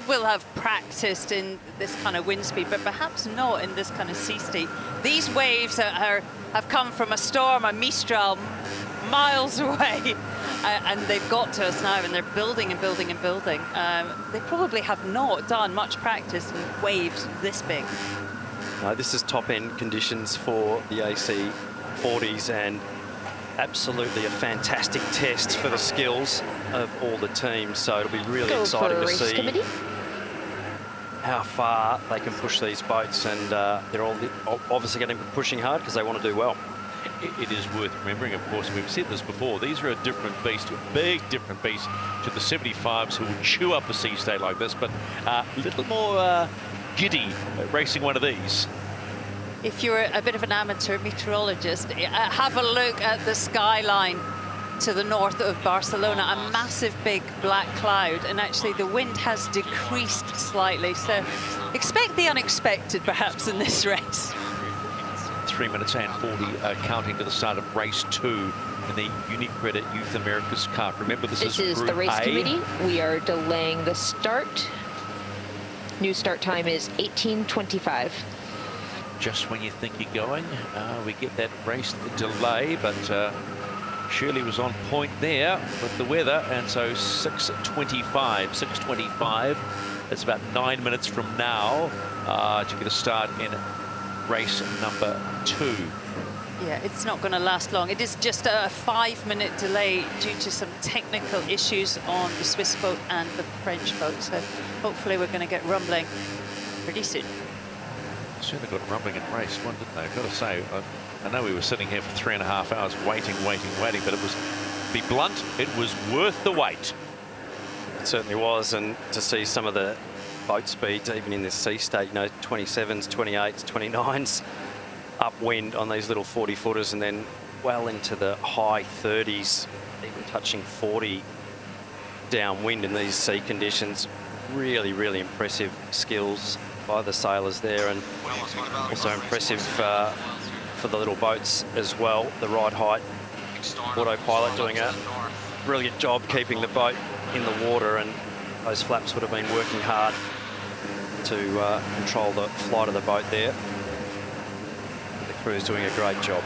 We'll have practiced in this kind of wind speed, but perhaps not in this kind of sea state. These waves have come from a storm, a mistral, miles away, and they've got to us now, and they're building and building and building. They probably have not done much practice in waves this big. No, this is top-end conditions for the AC40s, and absolutely a fantastic test for the skills of all the teams. So it'll be really exciting to see how far they can push these boats, and they're all obviously going to be pushing hard because they want to do well. It is worth remembering, of course, we've said this before, these are a different beast, a big different beast to the 75s who will chew up a sea state like this, but a little more giddy racing one of these. If you're a bit of an amateur meteorologist, have a look at the skyline to the north of Barcelona, a massive big black cloud, and actually the wind has decreased slightly, so expect the unexpected perhaps in this race. 3 minutes and 40 counting to the start of race 2 in the UniCredit Youth America's Cup. Remember, this is the race A. committee. We are delaying the start. New start time is 18:25. Just when you think you're going, we get that race delay, but Shirley was on point there with the weather, and so 6:25. It's about 9 minutes from now to get a start in race number 2. Yeah, it's not going to last long. It is just a 5-minute delay due to some technical issues on the Swiss boat and the French boat. So hopefully we're going to get rumbling pretty soon. Certainly got rumbling in race 1, didn't they? I've got to say, I know we were sitting here for 3.5 hours waiting, but it was, to be blunt, it was worth the wait. It certainly was, and to see some of the boat speeds, even in this sea state, you know, 27s, 28s, 29s, upwind on these little 40-footers, and then well into the high 30s, even touching 40 downwind in these sea conditions. Really, really impressive skills by the sailors there, and also impressive for the little boats as well. The ride height, autopilot doing a brilliant job keeping the boat in the water, and those flaps would have been working hard to control the flight of the boat there. The crew's doing a great job.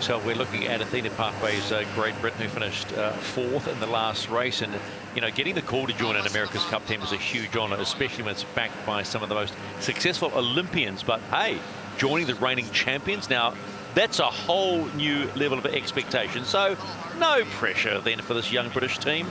So we're looking at Athena Pathways Great Britain, who finished fourth in the last race. And, you know, getting the call to join an America's Cup team is a huge honour, especially when it's backed by some of the most successful Olympians. But, hey, joining the reigning champions, now, that's a whole new level of expectation. So no pressure then for this young British team.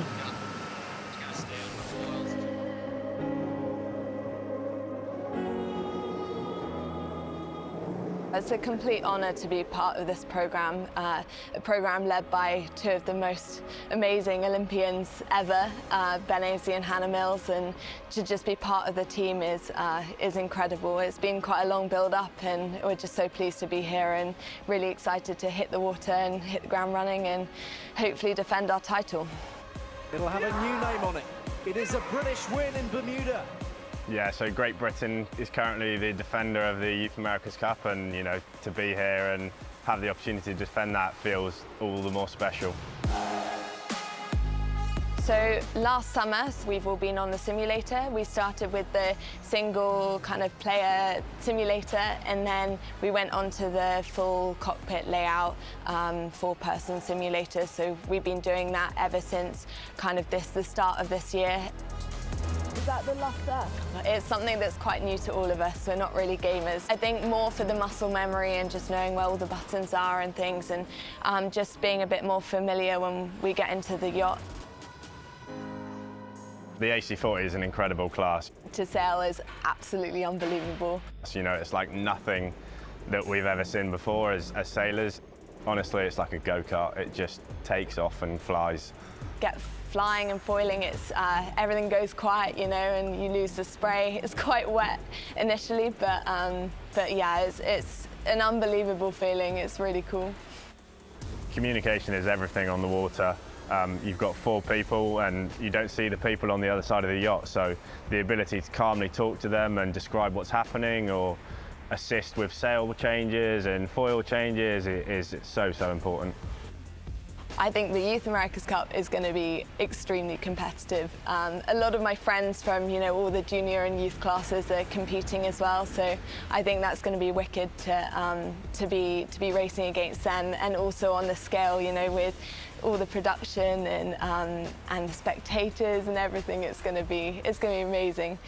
It's a complete honour to be part of this programme, a programme led by two of the most amazing Olympians ever, Benazzi and Hannah Mills, and to just be part of the team is incredible. It's been quite a long build-up, and we're just so pleased to be here and really excited to hit the water and hit the ground running and hopefully defend our title. It'll have a new name on it. It is a British win in Bermuda. Yeah, so Great Britain is currently the defender of the Youth America's Cup, and, you know, to be here and have the opportunity to defend that feels all the more special. So last summer, we've all been on the simulator. We started with the single kind of player simulator, and then we went on to the full cockpit layout, four-person simulator. So we've been doing that ever since kind of the start of this year. Is that the luster? It's something that's quite new to all of us. We're not really gamers. I think more for the muscle memory and just knowing where all the buttons are and things, and just being a bit more familiar when we get into the yacht. The AC40 is an incredible class. To sail is absolutely unbelievable. So, you know, it's like nothing that we've ever seen before as sailors. Honestly, it's like a go-kart. It just takes off and flies. Get flying and foiling, it's everything goes quiet, you know, and you lose the spray. It's quite wet initially, but yeah, it's an unbelievable feeling. It's really cool. Communication is everything on the water. You've got four people and you don't see the people on the other side of the yacht, so the ability to calmly talk to them and describe what's happening or assist with sail changes and foil changes is so important. I think the Youth America's Cup is going to be extremely competitive. A lot of my friends from, you know, all the junior and youth classes are competing as well, so I think that's going to be wicked to be racing against them, and also on the scale, you know, with all the production and the spectators and everything. It's going to be amazing.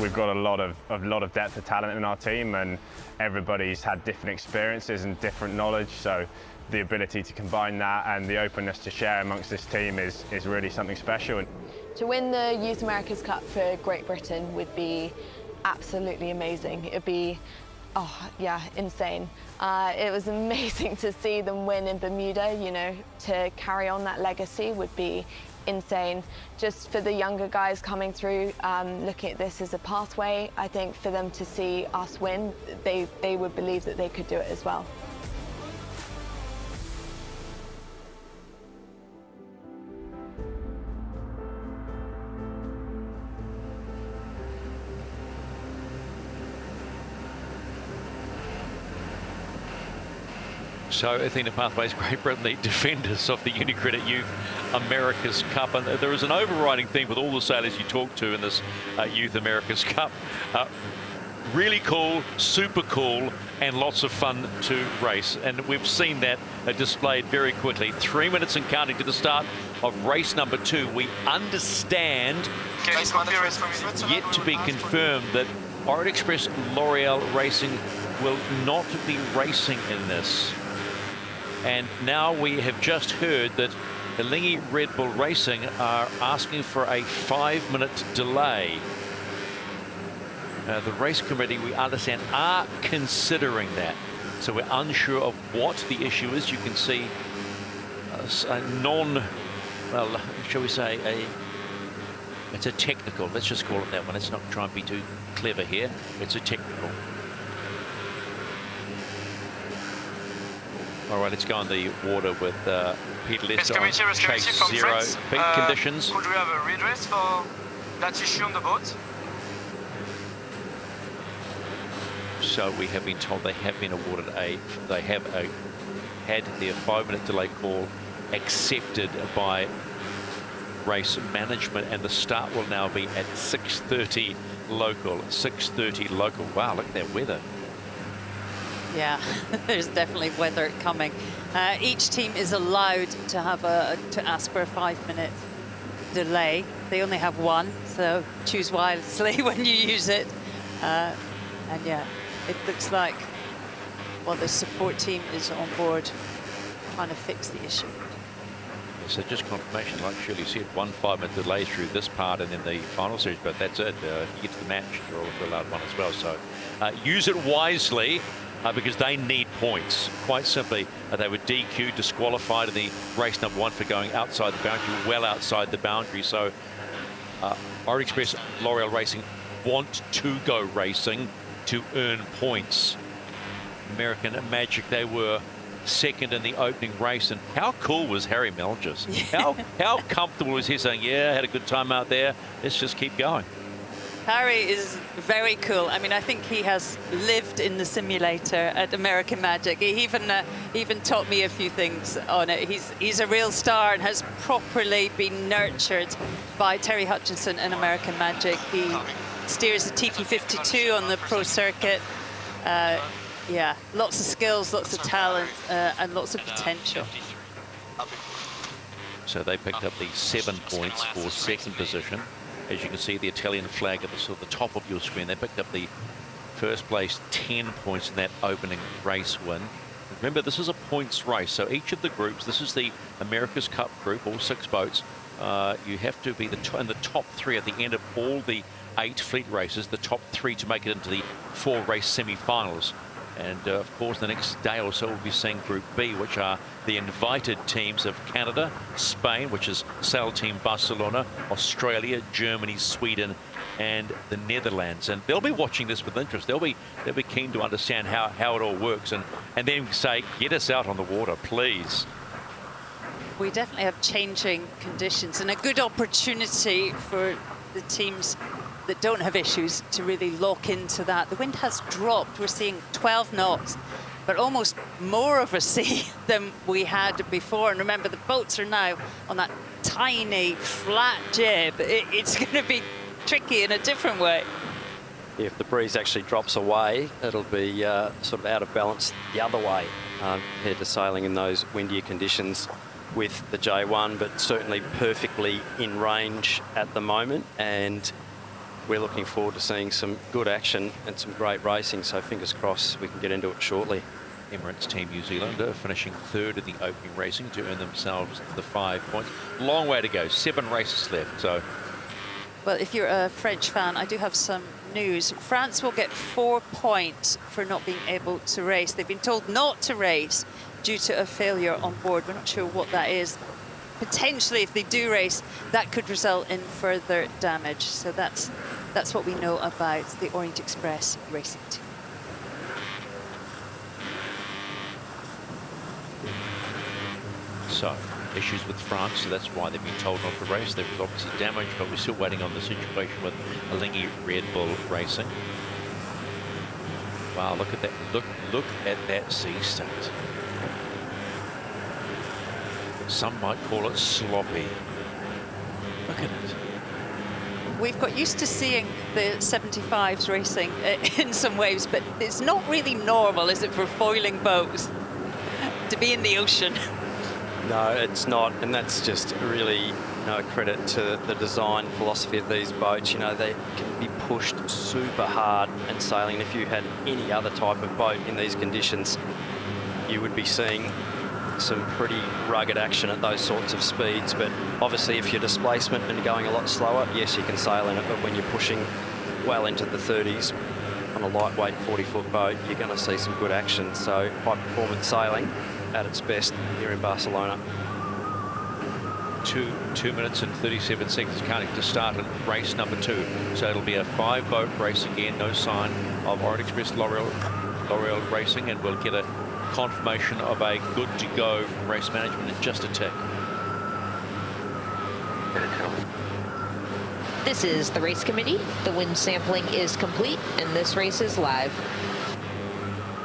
We've got a lot of depth of talent in our team, and everybody's had different experiences and different knowledge, so the ability to combine that and the openness to share amongst this team is really something special. To win the Youth America's Cup for Great Britain would be absolutely amazing. It'd be, oh yeah, insane. It was amazing to see them win in Bermuda, you know, to carry on that legacy would be insane. Just for the younger guys coming through, looking at this as a pathway, I think for them to see us win, they would believe that they could do it as well. So Athena Pathways Great Britain, the defenders of the UniCredit Youth America's Cup, and there is an overriding theme with all the sailors you talk to in this Youth America's Cup. Really cool, super cool, and lots of fun to race, and we've seen that displayed very quickly. 3 minutes and counting to the start of race number 2. We understand, yet to be confirmed, that Orient Express L'Oreal Racing will not be racing in this. And now we have just heard that Elingi Red Bull Racing are asking for a 5-minute delay. The race committee, we understand, are considering that. So we're unsure of what the issue is. You can see a well, shall we say, it's a technical. Let's just call it that one. Let's not try and be too clever here. It's a technical. All right, let's go on the water with Peter Lester on chase 0. Big conditions. Could we have a redress for that issue on the boat? So we have been told they have been awarded had their 5-minute delay call accepted by race management, and the start will now be at 6:30 local. 6:30 local. Wow, look at that weather. Yeah, there's definitely weather coming. Each team is allowed to have to ask for a 5-minute delay. They only have one, so choose wisely when you use it. And yeah, it looks like, well, the support team is on board trying to fix the issue. So just confirmation, like Shirley said, 1 5-minute delay through this part and then the final series, but that's it. If you get to the match, you're also allowed one as well. So use it wisely because they need points. Quite simply, they were DQ'd, disqualified in the race number 1 for going outside the boundary, well outside the boundary. So Orient Express, L'Oreal Racing want to go racing to earn points. American Magic, they were second in the opening race, and how cool was Harry Melgers? How comfortable was he saying, yeah, I had a good time out there, let's just keep going? Harry is very cool. I mean, I think he has lived in the simulator at American Magic. He even taught me a few things on it. He's a real star and has properly been nurtured by Terry Hutchinson in American Magic. He steers the TP52 on the pro circuit. Yeah, lots of skills, lots of talent, and lots of potential. So they picked up the 7 points for second position. As you can see, the Italian flag at the sort of the top of your screen. They picked up the first place 10 points in that opening race win. Remember, this is a points race, so each of the groups, this is the America's Cup group, all 6 boats. You have to be in the top 3 at the end of all the 8 fleet races, the top 3 to make it into the 4 race semi-finals. And of course, the next day or so, we'll be seeing Group B, which are the invited teams of Canada, Spain, which is Sail Team Barcelona, Australia, Germany, Sweden, and the Netherlands. And they'll be watching this with interest. They'll be keen to understand how it all works, and then say, get us out on the water, please. We definitely have changing conditions and a good opportunity for the teams that don't have issues to really lock into that. The wind has dropped. We're seeing 12 knots, but almost more of a sea than we had before. And remember, the boats are now on that tiny flat jib. It's going to be tricky in a different way. If the breeze actually drops away, it'll be sort of out of balance the other way compared to sailing in those windier conditions with the J1, but certainly perfectly in range at the moment. And we're looking forward to seeing some good action and some great racing, so fingers crossed we can get into it shortly. Emirates Team New Zealand finishing 3rd in the opening racing to earn themselves the 5 points. Long way to go, 7 races left. So, well, if you're a French fan, I do have some news. France will get 4 points for not being able to race. They've been told not to race due to a failure on board. We're not sure what that is. Potentially, if they do race, that could result in further damage. So that's what we know about the Orient Express racing team. So, issues with France, so that's why they've been told not to race. There was obviously damage, but we're still waiting on the situation with Alinghi Red Bull Racing. Wow, look at that! Look at that sea state. Some might call it sloppy. Look at it. We've got used to seeing the 75s racing in some waves, but it's not really normal, is it, for foiling boats to be in the ocean? No, it's not, and that's just really a credit to the design philosophy of these boats. You know, they can be pushed super hard and sailing. If you had any other type of boat in these conditions, you would be seeing some pretty rugged action at those sorts of speeds. But obviously, if your displacement and going a lot slower, yes, you can sail in it. But when you're pushing well into the 30s. On a lightweight 40-foot boat, you're going to see some good action. So high-performance sailing at its best here in Barcelona. 2 minutes and 37 seconds counting to start in race number 2. So it'll be a 5-boat race again. No sign of Orient Express L'Oreal Racing, and we'll get a confirmation of a good to go from race management in just a tick. This is the race committee. The wind sampling is complete, and this race is live.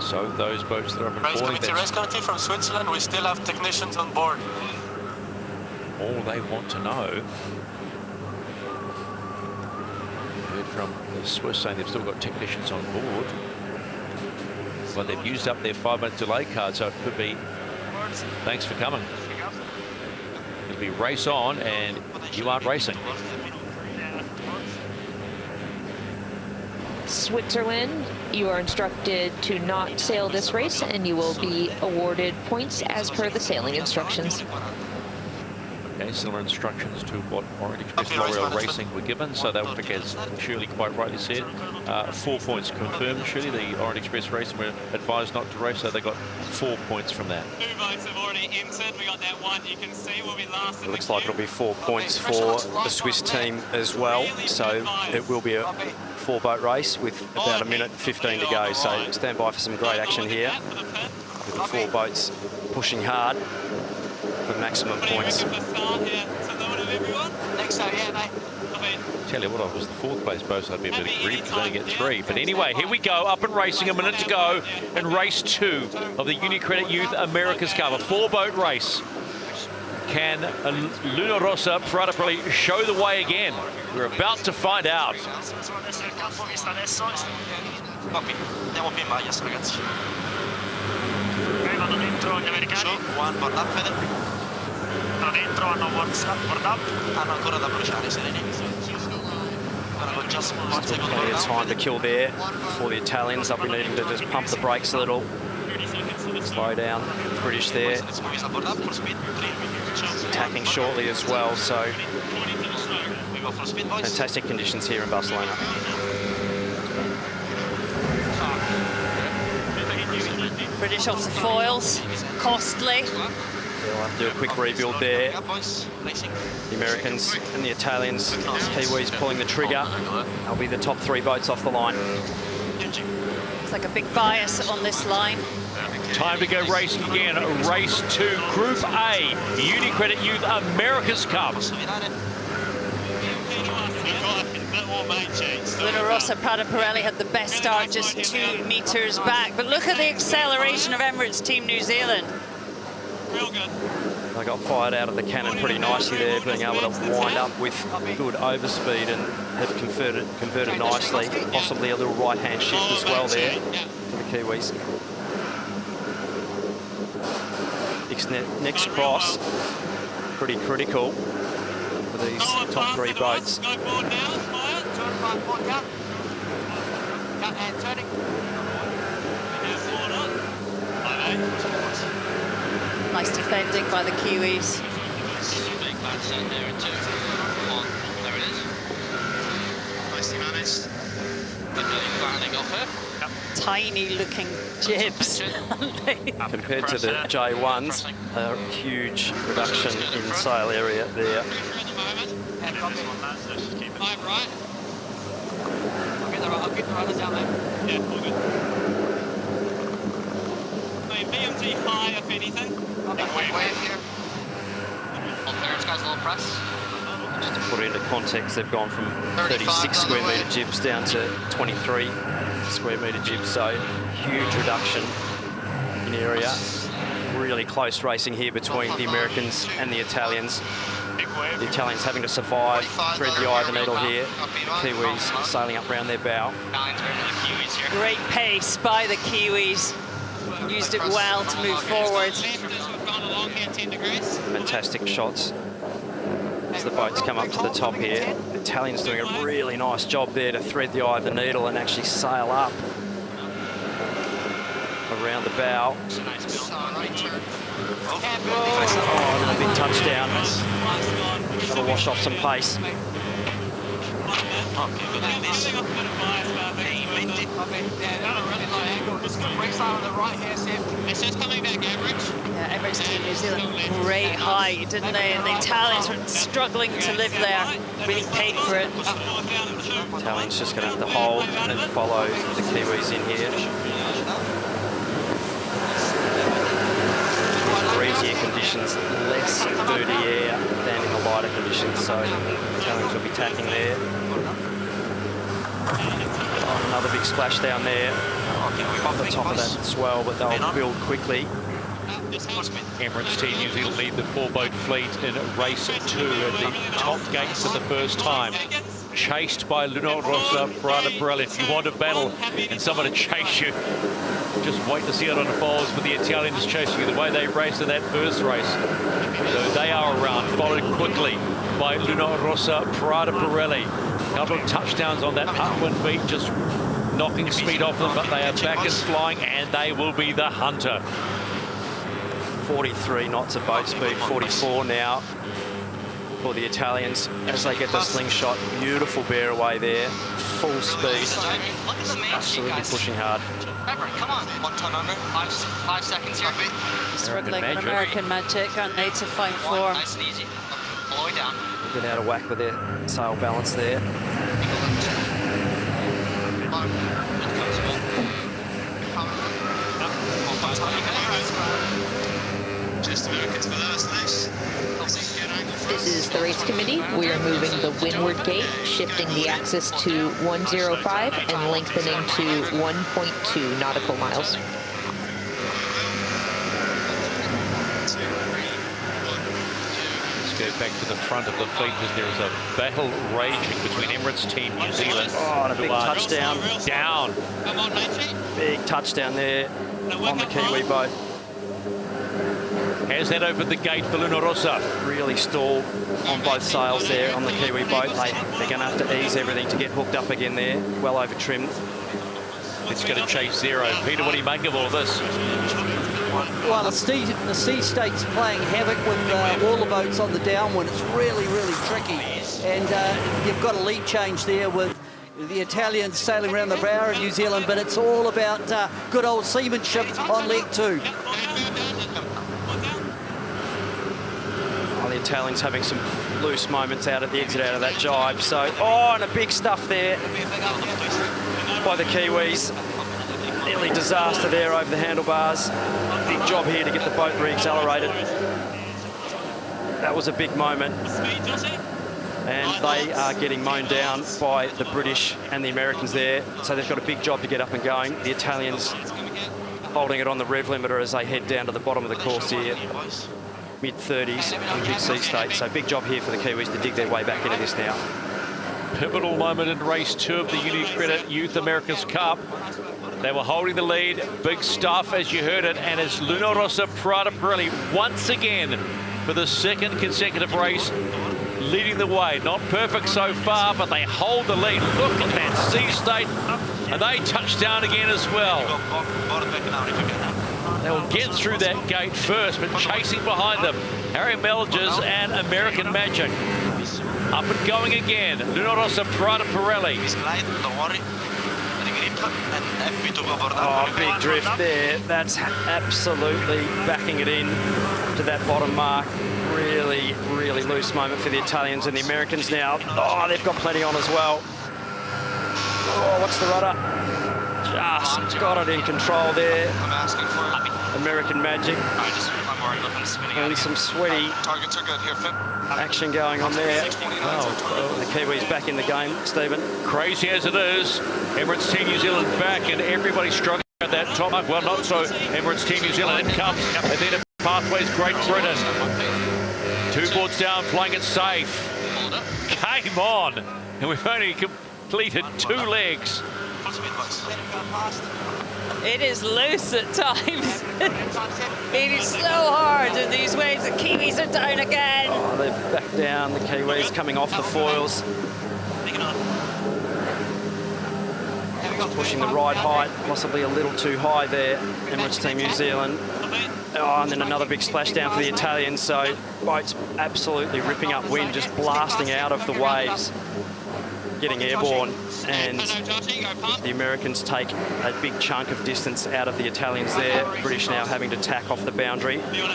So those boats that are informing Race committee from Switzerland, we still have technicians on board. all they want to know. Heard from the Swiss saying they've still got technicians on board. Well, they've used up their 5-minute delay card, so it could be thanks for coming. It'll be race on, and you aren't racing. Switzerland, you are instructed to not sail this race, and you will be awarded points as per the sailing instructions. Okay, similar instructions to what Orient Express L'Oreal Racing were given, so that would be, as Shirley quite rightly said, 4 points confirmed. Shirley, the Orient Express Racing were advised not to race, so they got 4 points from that. 2 boats have already entered. We got that one you can see will be last. It looks like it'll be 4 points for the Swiss team as well, so it will be a 4-boat race with about 1 minute and 15 to go, so stand by for some great action here with the 4 boats pushing hard for maximum points. Tell you what, I was the 4th place boat, so I'd be a bit aggrieved to only get 3. But anyway, here we go, up and racing, 1 minute to go in race 2 of the UniCredit Youth America's Cup, a 4-boat race. Can Luna Rossa Prada Pirelli show the way again? We're about to find out. Vanno dentro gli americani. One board up, Fede. Vanno dentro, hanno board up. Hanno ancora da bruciare, sereni. Just plenty of time to kill there for the Italians. They'll be needing to just pump the brakes a little. Slow down. British there. Attacking shortly as well, so fantastic conditions here in Barcelona. British off the foils, costly. They'll have to do a quick rebuild there. The Americans and the Italians, Kiwis pulling the trigger. They'll be the top 3 boats off the line. It's like a big bias on this line. Time to go racing again. Race 2, Group A, UniCredit Youth America's Cup. Luna Rossa Prada Pirelli had the best start, just 2 meters back. But look at the acceleration of Emirates Team New Zealand. They got fired out of the cannon pretty nicely there, being able to wind up with good overspeed and have converted nicely. Possibly a little right-hand shift as well there for the Kiwis. Next cross, pretty critical for these top 3 boats. Nice defending by the Kiwis. Nicely managed. Tiny looking jibs. Compared to the J1s, a huge reduction in sail area there. Right. I'll get the runners down there. Yeah, all good. I mean, BMT high, if anything. Big wave here. On clearance, guys, a little press. Just to put it into context, they've gone from 36 square metre jibs down to 23 square metre jibs, so huge reduction in area. Really close racing here between the Americans and the Italians. The Italians having to survive, thread the eye of the needle here. The Kiwis sailing up round their bow. Great pace by the Kiwis. Used it well to move forward. Fantastic shots as the boats come up to the top here. The Italians doing a really nice job there to thread the eye of the needle and actually sail up around the bow. Oh, another big touchdown. That'll wash off some pace. Yeah, Emirates Team New Zealand, great height, didn't they? And the Italians were struggling to live there, really paid for it. Italians just going to have to hold and follow the Kiwis in here. Breezier conditions, less dirty air than in the lighter conditions, so Italians will be tacking there. Oh, another big splash down there off the top of that swell, but they'll build quickly. Emirates Team New Zealand lead the 4-boat fleet in race 2 at the top gates for the first time. Chased by LunaRossa, Prada Pirelli. If you want to battle and someone to chase you, just wait to see it unfold with the Italians chasing you the way they raced in that first race. So they are around, followed quickly by LunaRossa, Prada Pirelli. A couple of touchdowns on that upwind beat, just knocking speed off them, but they are back and flying, and they will be the hunter. 43 knots of boat speed, 44 now for the Italians as they get the slingshot. Beautiful bear away there, full speed, absolutely pushing hard. Come on. 1 ton under. 5 seconds here. Struggling with American Magic, aren't they, to find form? Nice and easy. All the way down. Get out of whack with their sail balance there. Just Americans for last, nice. This is the race committee. We are moving the windward gate, shifting the axis to 105 and lengthening to 1.2 nautical miles. Let's go back to the front of the fleet as there is a battle raging between Emirates Team New Zealand. Oh, and a big touchdown. Down. Big touchdown there on the Kiwi boat. Has that opened the gate for LunaRossa? Really stalled on both sails there on the Kiwi boat. They're going to have to ease everything to get hooked up again there. Well over trimmed. It's going to chase zero. Peter, what do you make of all this? Well, the sea state's playing havoc with all the boats on the downwind. It's really, really tricky. And you've got a lead change there with the Italians sailing around the bow of New Zealand, but it's all about good old seamanship on leg 2. The Italians having some loose moments out at the exit out of that jibe. So, oh, and a big stuff there by the Kiwis. Nearly disaster there over the handlebars. Big job here to get the boat re-accelerated. That was a big moment. And they are getting mown down by the British and the Americans there. So they've got a big job to get up and going. The Italians holding it on the rev limiter as they head down to the bottom of the course here. Mid-30s in big sea state. So big job here for the Kiwis to dig their way back into this now. Pivotal moment in race 2 of the UniCredit Youth America's Cup. They were holding the lead. Big stuff as you heard it. And it's LunaRossa, Prada Pirelli once again for the second consecutive race leading the way. Not perfect so far, but they hold the lead. Look at that sea state. And they touch down again as well. They'll get through that gate first, but chasing behind them, Harry Melgers and American Magic. Up and going again. LunaRossa, Prada Pirelli. Oh, big drift there. That's absolutely backing it in to that bottom mark. Really, really loose moment for the Italians and the Americans now. Oh, they've got plenty on as well. Oh, what's the rudder? Just got it in control there. American Magic. And some sweaty action going on there. Oh, the Kiwis back in the game, Stephen. Crazy as it is, Emirates Team New Zealand back, and everybody struggling at that top mark. Well, not so. Emirates Team New Zealand, it comes. And then it pathways Great Britain. 2 boards down, playing it safe. Game on. And we've only completed 2 legs. It is loose at times. It is so hard in these waves. The Kiwis are down again. Oh, they're back down. The Kiwis coming off the foils. Just pushing the ride height, possibly a little too high there. Emirates Team New Zealand. Oh, and then another big splashdown for the Italians. So boats absolutely ripping up wind, just blasting out of the waves. getting airborne, and the Americans take a big chunk of distance out of the Italians there. British now having to tack off the boundary. Keep it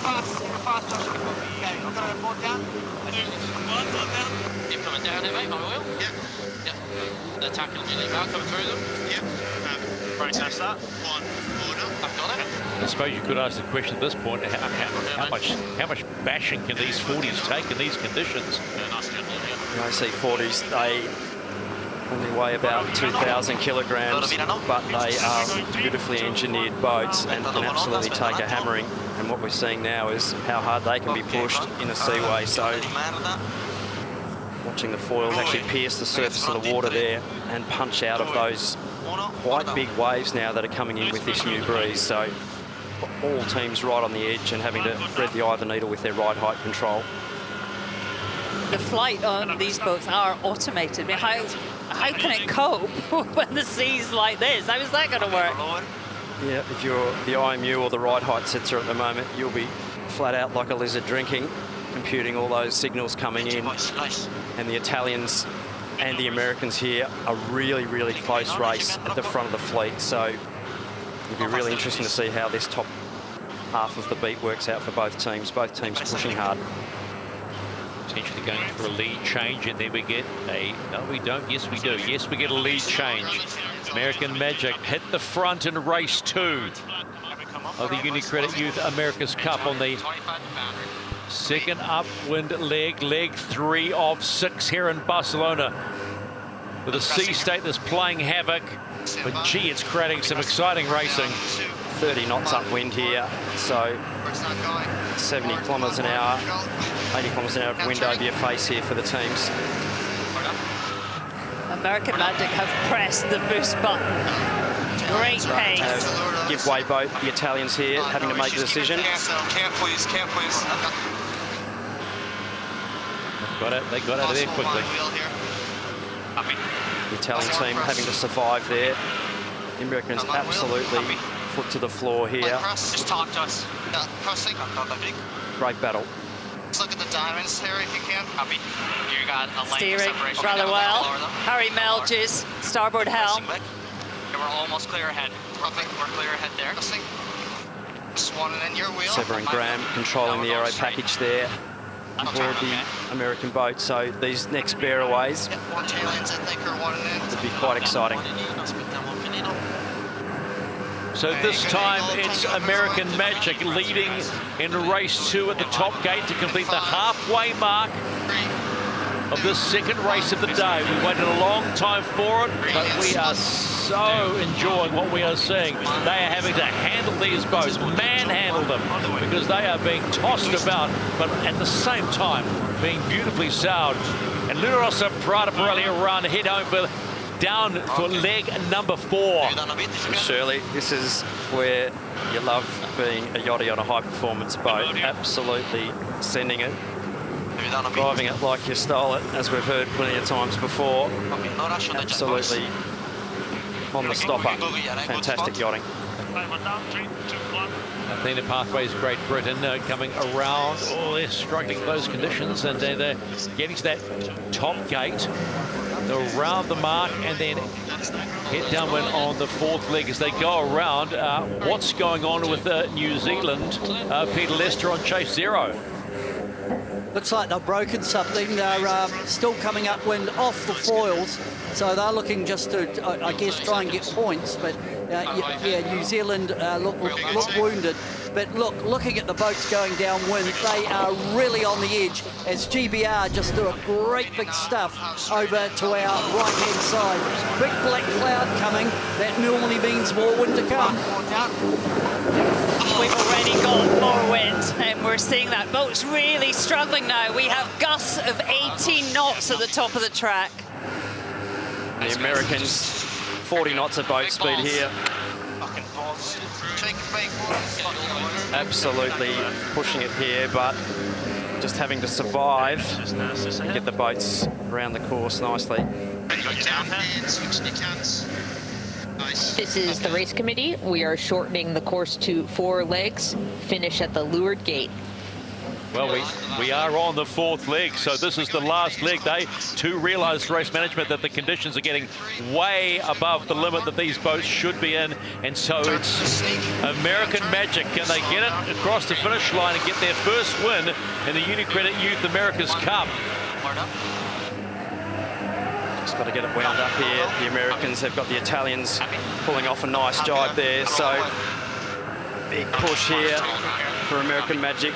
fast, Josh. Okay, I'm going to board down. You're coming down here, mate, on the wheel? Yep. Yep. The tackle immediately now, coming through them? Yep. Process that. One, order. I've got it. I suppose you could ask the question at this point, how much bashing can these 40s take in these conditions? The AC-40s, they only weigh about 2,000 kilograms, but they are beautifully engineered boats and can absolutely take a hammering. And what we're seeing now is how hard they can be pushed in a seaway. So watching the foils actually pierce the surface of the water there and punch out of those quite big waves now that are coming in with this new breeze. So all teams right on the edge and having to thread the eye of the needle with their ride height control. The flight on these boats are automated. I mean, how can it cope when the sea's like this? How is that going to work? Yeah, if you're the IMU or the ride height sensor at the moment, you'll be flat out like a lizard drinking, computing all those signals coming in. And the Italians and the Americans here are really, really close race at the front of the fleet. So it'll be really interesting to see how this top half of the beat works out for both teams pushing hard. Potentially going for a lead change, and then we get a... No, we don't. Yes, we do. Yes, we get a lead change. American Magic hit the front in race 2 of the UniCredit Youth America's Cup on the second upwind leg 3 of 6 here in Barcelona, with a sea state that's playing havoc. But gee, it's creating some exciting racing. 30 knots upwind here, so 70 kilometres an hour, 80 kilometres an hour of wind over your face here for the teams. American Magic have pressed the boost button. Great pace. Give way boat, the Italians here having to make a decision. Can't please. They got out of there quickly. The Italian team having to survive there. The Americans absolutely foot to the floor here. Just talk to us. Great battle. Let's look at the diamonds, Harry, if you can. Copy. You got a lane Steering separation. rather well. Harry Melges, starboard helm. We're almost clear ahead. We're clear ahead there. Swan and then your wheel. Severin Graham controlling the aero package there aboard the American boat. So these next bearaways would be quite exciting. So this time it's American Magic leading in race 2 at the top gate to complete the halfway mark of this second race of the day. We waited a long time for it, but we are so enjoying what we are seeing. They are having to handle these boats, manhandle them, because they are being tossed about, but at the same time being beautifully sailed. And Luna Rossa Prada Pirelli around head home for down for leg number 4. And Shirley, this is where you love being a yachty on a high-performance boat. Absolutely sending it, driving it like you stole it, as we've heard plenty of times before. Absolutely on the stopper. Fantastic yachting. Athena Pathways Great Britain coming around. Oh, they're struggling with those conditions, and they're getting to that top gate. They're around the mark and then head downwind on the 4th leg as they go around. What's going on with New Zealand? Peter Lester on chase 0. Looks like they've broken something. They're still coming upwind off the foils, so they're looking just to, I guess, try and get points. But yeah, New Zealand look wounded. But looking at the boats going downwind, they are really on the edge as GBR just do a great big stuff over to our right-hand side. Big black cloud coming. That normally means more wind to come. We've already got more wind, and we're seeing that boat's really struggling now. We have gusts of 18 knots at the top of the track. The Americans, 40 knots at boat speed here. Absolutely pushing it here, but just having to survive and get the boats around the course nicely. This is the race committee. We are shortening the course to 4 legs. Finish at the leeward gate. Well, we are on the fourth leg, so this is the last leg. They too realised, race management, that the conditions are getting way above the limit that these boats should be in, and so it's American Magic. Can they get it across the finish line and get their first win in the UniCredit Youth America's Cup? Just got to get it wound up here. The Americans have got the Italians pulling off a nice jibe there, so big push here for American Magic.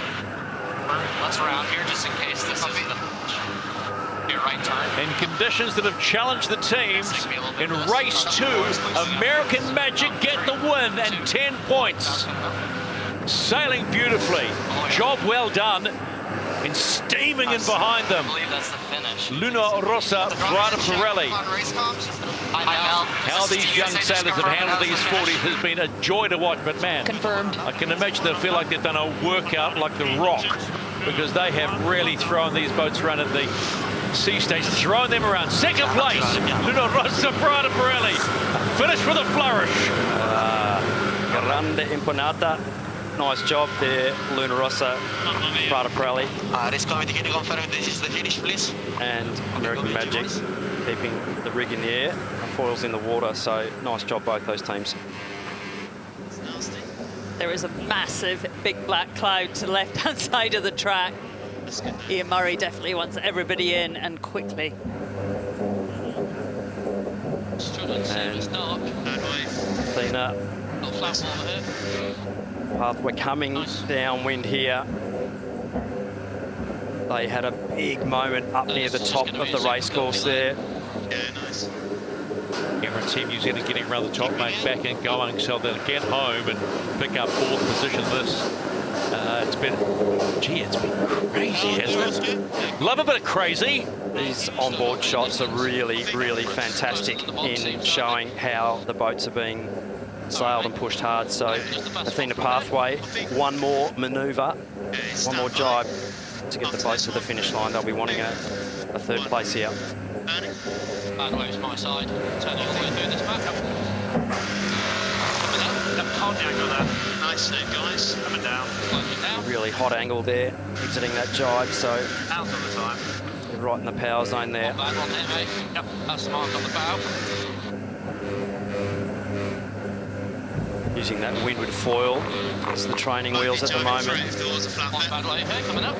Let's round here just in case this is the right turn. In conditions that have challenged the teams, in race 2, American Magic get the win and 10 points. Sailing beautifully. Job well done. And steaming in behind them, Luna Rossa, Prada Pirelli. How these young sailors have handled these 40s has been a joy to watch, but man, confirmed. I can imagine they feel like they've done a workout like the Rock, because they have really thrown these boats around at the sea stage, thrown them around. Second place, Luna Rossa, Prada Pirelli. Finish with a flourish. Grande Imponata. Nice job there, Luna Rossa, Prada Pirelli. Race committee, can you confirm this is the finish, please? And American Magic keeping the rig in the air, foils in the water, so nice job both those teams. There is a massive big black cloud to the left-hand side of the track. Ian Murray definitely wants everybody in, and quickly. And Athena, pathway coming downwind here. They had a big moment up near the top of the racecourse there. Emirates Team New Zealand getting around the top, mate, back and going, so they'll get home and pick up 4th position. It's been crazy, hasn't it? Love a bit of crazy. These onboard shots are really, really fantastic in showing how the boats are being sailed and pushed hard. So Athena Pathway, one more manoeuvre, one more jibe to get the boat to the finish line. They'll be wanting a 3rd place here. Pathway's my side, turning all the way through this back. Hold the angle there. Nice save, guys. Coming down. Really hot angle there, exiting that jibe, so out of the time. You're right in the power zone there. Bad one there, mate. Yep, that's the mark on the bow. Using that windward foil as the training wheels at the moment. Bad way here, coming up.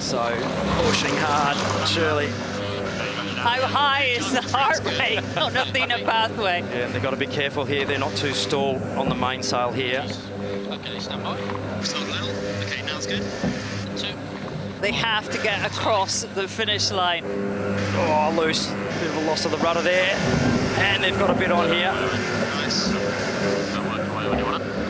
So pushing hard, Shirley. How high is the heart rate on Athena Pathway? Yeah, they've got to be careful here. They're not too stalled on the mainsail here. Okay, stand by. Okay, now it's good. 2. They have to get across the finish line. Oh, loose. Bit of a loss of the rudder there. And they've got a bit on here. Nice.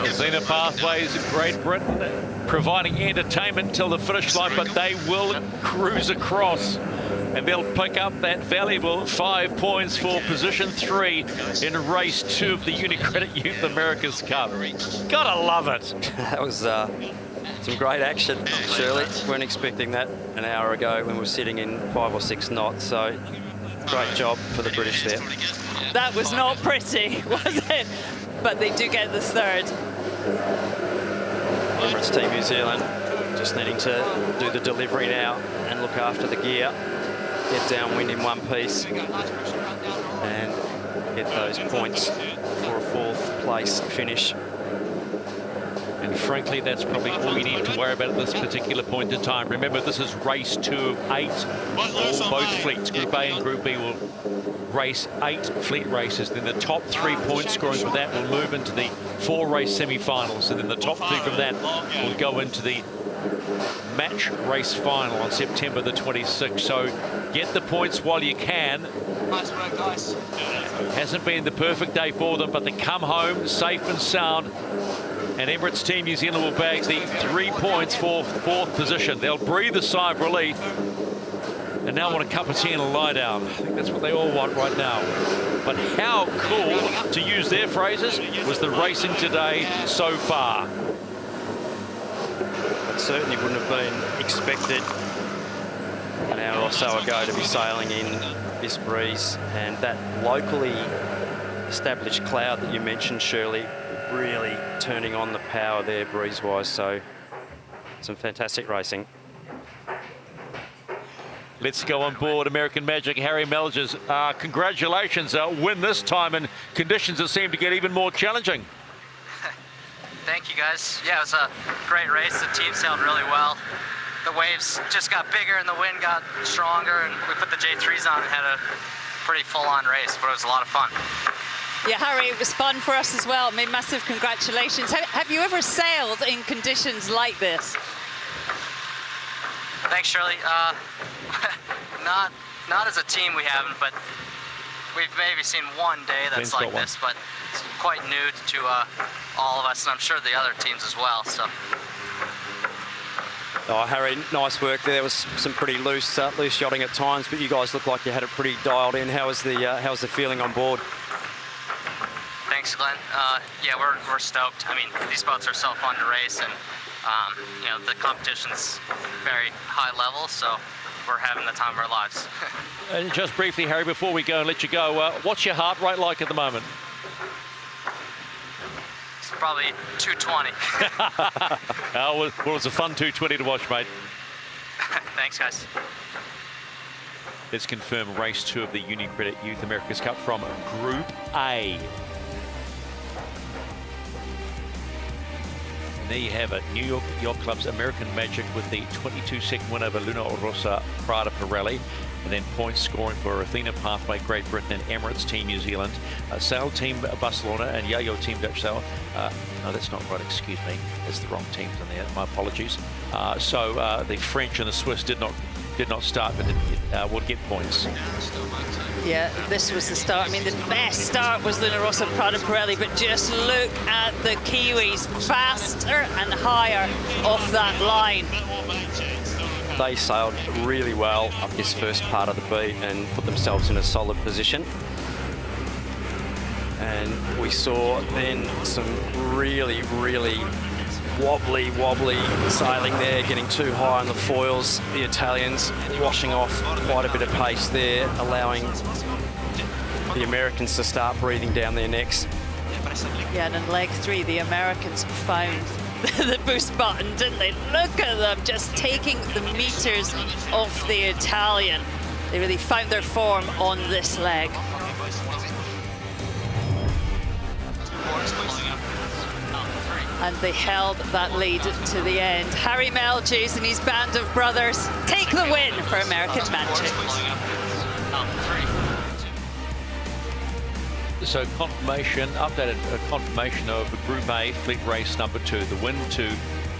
Athena Pathways, Great Britain, providing entertainment till the finish line, but they will cruise across. And they'll pick up that valuable 5 points for position 3 in race 2 of the UniCredit Youth America's Cup. Gotta love it. That was some great action, Shirley. Weren't expecting that an hour ago when we were sitting in 5 or 6 knots. So great job for the British there. That was not pretty, was it? But they do get the 3rd. Emirates Team New Zealand just needing to do the delivery now and look after the gear. Get downwind in one piece and get those points for a 4th place finish. And frankly, that's probably all you need to worry about at this particular point in time. Remember, this is race 2 of 8. Both fleets, Group A and Group B, will race 8 fleet races. Then the top 3 point scorers from that will move into the 4-race semi-finals. And then the top 2 from that will go into the match race final on September the 26th. So get the points while you can. Nice work, guys. Hasn't been the perfect day for them, but they come home safe and sound. And Emirates Team New Zealand will bag the 3 points for 4th position. They'll breathe a sigh of relief and now want a cup of tea and a lie down. I think that's what they all want right now. But how cool, to use their phrases, was the racing today so far? It certainly wouldn't have been expected an hour or so ago to be sailing in this breeze, and that locally established cloud that you mentioned, Shirley, really turning on the power there breeze-wise. So some fantastic racing. Let's go on board American Magic. Harry Melges, congratulations. Win this time in conditions that seem to get even more challenging. Thank you, guys. Yeah, it was a great race. The team sailed really well. The waves just got bigger and the wind got stronger, and we put the J3s on and had a pretty full-on race, but it was a lot of fun. Yeah, Harry, it was fun for us as well. I mean, massive congratulations. Have you ever sailed in conditions like this? Thanks, Shirley. Not as a team we haven't, but we've maybe seen one day that's like this, but it's quite new to all of us, and I'm sure the other teams as well. So. Oh, Harry, nice work there. There was some pretty loose yachting at times, but you guys looked like you had it pretty dialed in. How was the feeling on board? Thanks, Glenn. Yeah, we're stoked. I mean, these boats are so fun to race, and you know, the competition's very high level, so we're having the time of our lives. And just briefly, Harry, before we go and let you go, what's your heart rate like at the moment? It's probably 220. Well, it's a fun 220 to watch, mate. Thanks, guys. Let's confirm race 2 of the UniCredit Youth America's Cup from Group A. And there you have it, New York Yacht Club's American Magic with the 22-second win over Luna Rossa Prada Pirelli, and then points scoring for Athena Pathway Great Britain and Emirates Team New Zealand, Sail Team Barcelona and Yacht Team Dutch Sail. No, that's not right, excuse me, that's the wrong teams in there, my apologies. So the French and the Swiss did not start, but would get points. Yeah, this was the start. I mean, the best start was Luna Rossa Prada Pirelli, but just look at the Kiwis, faster and higher off that line. They sailed really well up this first part of the beat and put themselves in a solid position. And we saw then some really wobbly sailing there, getting too high on the foils. The Italians washing off quite a bit of pace there, allowing the Americans to start breathing down their necks. Yeah, and in leg 3, the Americans found the boost button, didn't they? Look at them just taking the meters off the Italian. They really found their form on this leg. And they held that lead to the end. Harry Melges and his band of brothers take the win for American Magic. So confirmation, updated confirmation of Group A fleet race number 2. The win to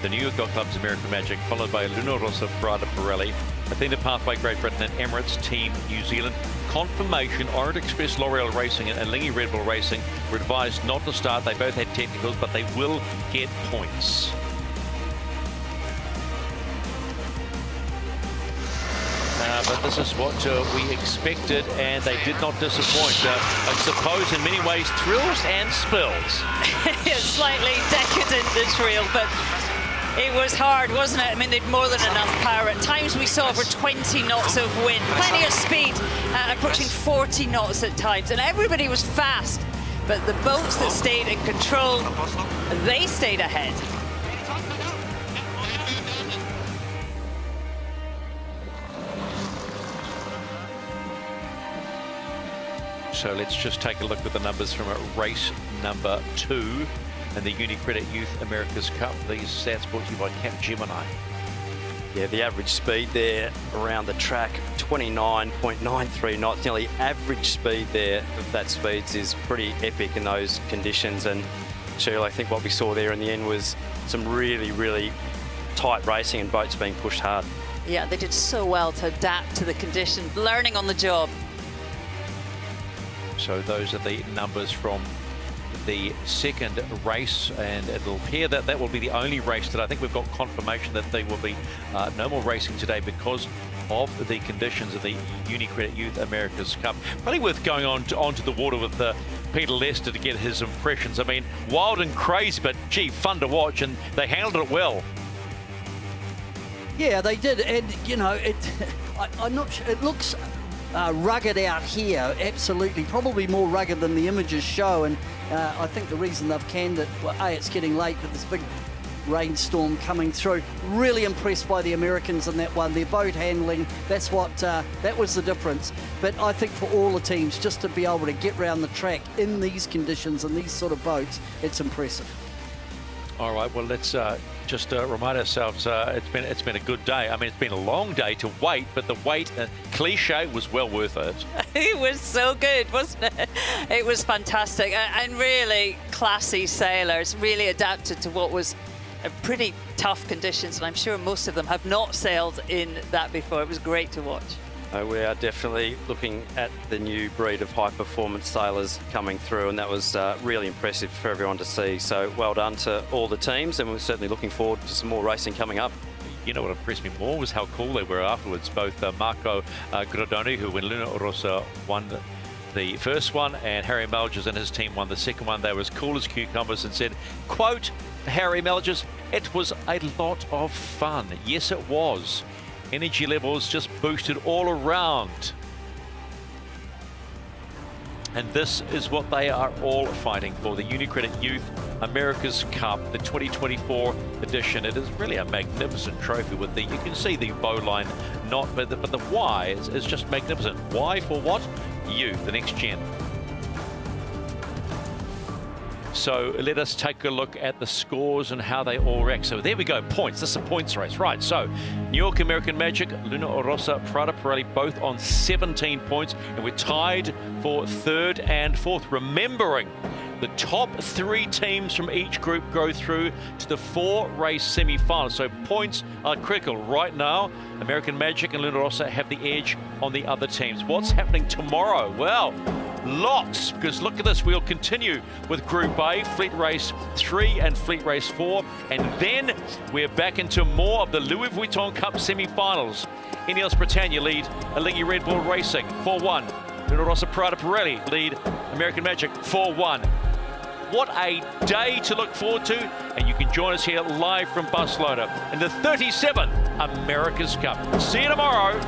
the New York Yacht Club's American Magic, followed by Luna Rossa Prada Pirelli, Athena Pathway Great Britain and Emirates Team New Zealand. Confirmation, Orient Express L'Oreal Racing and Lingy Red Bull Racing were advised not to start. They both had technicals, but they will get points. But this is what we expected, and they did not disappoint. I suppose in many ways, thrills and spills. Slightly decadent, the thrill, but it was hard, wasn't it? I mean, they'd more than enough power. At times we saw over 20 knots of wind, plenty of speed, approaching 40 knots at times, and everybody was fast. But the boats that stayed in control, they stayed ahead. So let's just take a look at the numbers from race number 2 and the UniCredit Youth America's Cup. These stats brought to you by Capgemini. Yeah, the average speed there around the track, 29.93 knots. Nearly average speed there of that speeds is pretty epic in those conditions. And Shirley, I think what we saw there in the end was some really tight racing and boats being pushed hard. Yeah, they did so well to adapt to the conditions, learning on the job. So those are the numbers from the second race, and it'll appear that that will be the only race today. I think we've got confirmation that there will be no more racing today because of the conditions of the UniCredit Youth America's Cup. Probably worth going onto the water with Peter Lester to get his impressions. I mean, wild and crazy, but gee, fun to watch, and they handled it well. Yeah, they did, and you know, I'm not sure, it looks rugged out here, absolutely, probably more rugged than the images show, and I think the reason they've canned it, well, A, it's getting late, but this big rainstorm coming through. Really impressed by the Americans in that one. Their boat handling, that's what, that was the difference. But I think for all the teams, just to be able to get around the track in these conditions and these sort of boats, it's impressive. All right, well, let's just remind ourselves it's been a good day. I mean, it's been a long day to wait, but the wait, cliche, was well worth it. It was so good, wasn't it? It was fantastic, and really classy sailors, really adapted to what was pretty tough conditions, and I'm sure most of them have not sailed in that before. It was great to watch. We are definitely looking at the new breed of high-performance sailors coming through, and that was really impressive for everyone to see. So well done to all the teams, and we're certainly looking forward to some more racing coming up. You know what impressed me more was how cool they were afterwards. Both Marco Gradoni, who when Luna Rossa won the first one, and Harry Melgers and his team won the second one, they were as cool as cucumbers and said, quote, Harry Melgers, "It was a lot of fun." Yes, it was. Energy levels just boosted all around. And this is what they are all fighting for, the UniCredit Youth America's Cup, the 2024 edition. It is really a magnificent trophy with the, you can see the bowline knot, but the Y is just magnificent. Y for what? Youth, the next gen. So let us take a look at the scores and how they all react. So there we go, points. This is a points race, right? So New York American Magic, Luna Rossa, Prada Pirelli, both on 17 points, and we're tied for third and fourth. Remembering the top 3 teams from each group go through to the 4-race semi-finals. So points are critical right now. American Magic and Luna Rossa have the edge on the other teams. What's happening tomorrow? Well, lots, because look at this. We'll continue with Group A, Fleet Race 3 and Fleet Race 4, and then we're back into more of the Louis Vuitton Cup semi-finals. Ineos Britannia lead Alleghi Red Bull Racing 4-1. Luna Rossa Prada Pirelli lead American Magic 4-1. What a day to look forward to, and you can join us here live from Barcelona in the 37th America's Cup. See you tomorrow.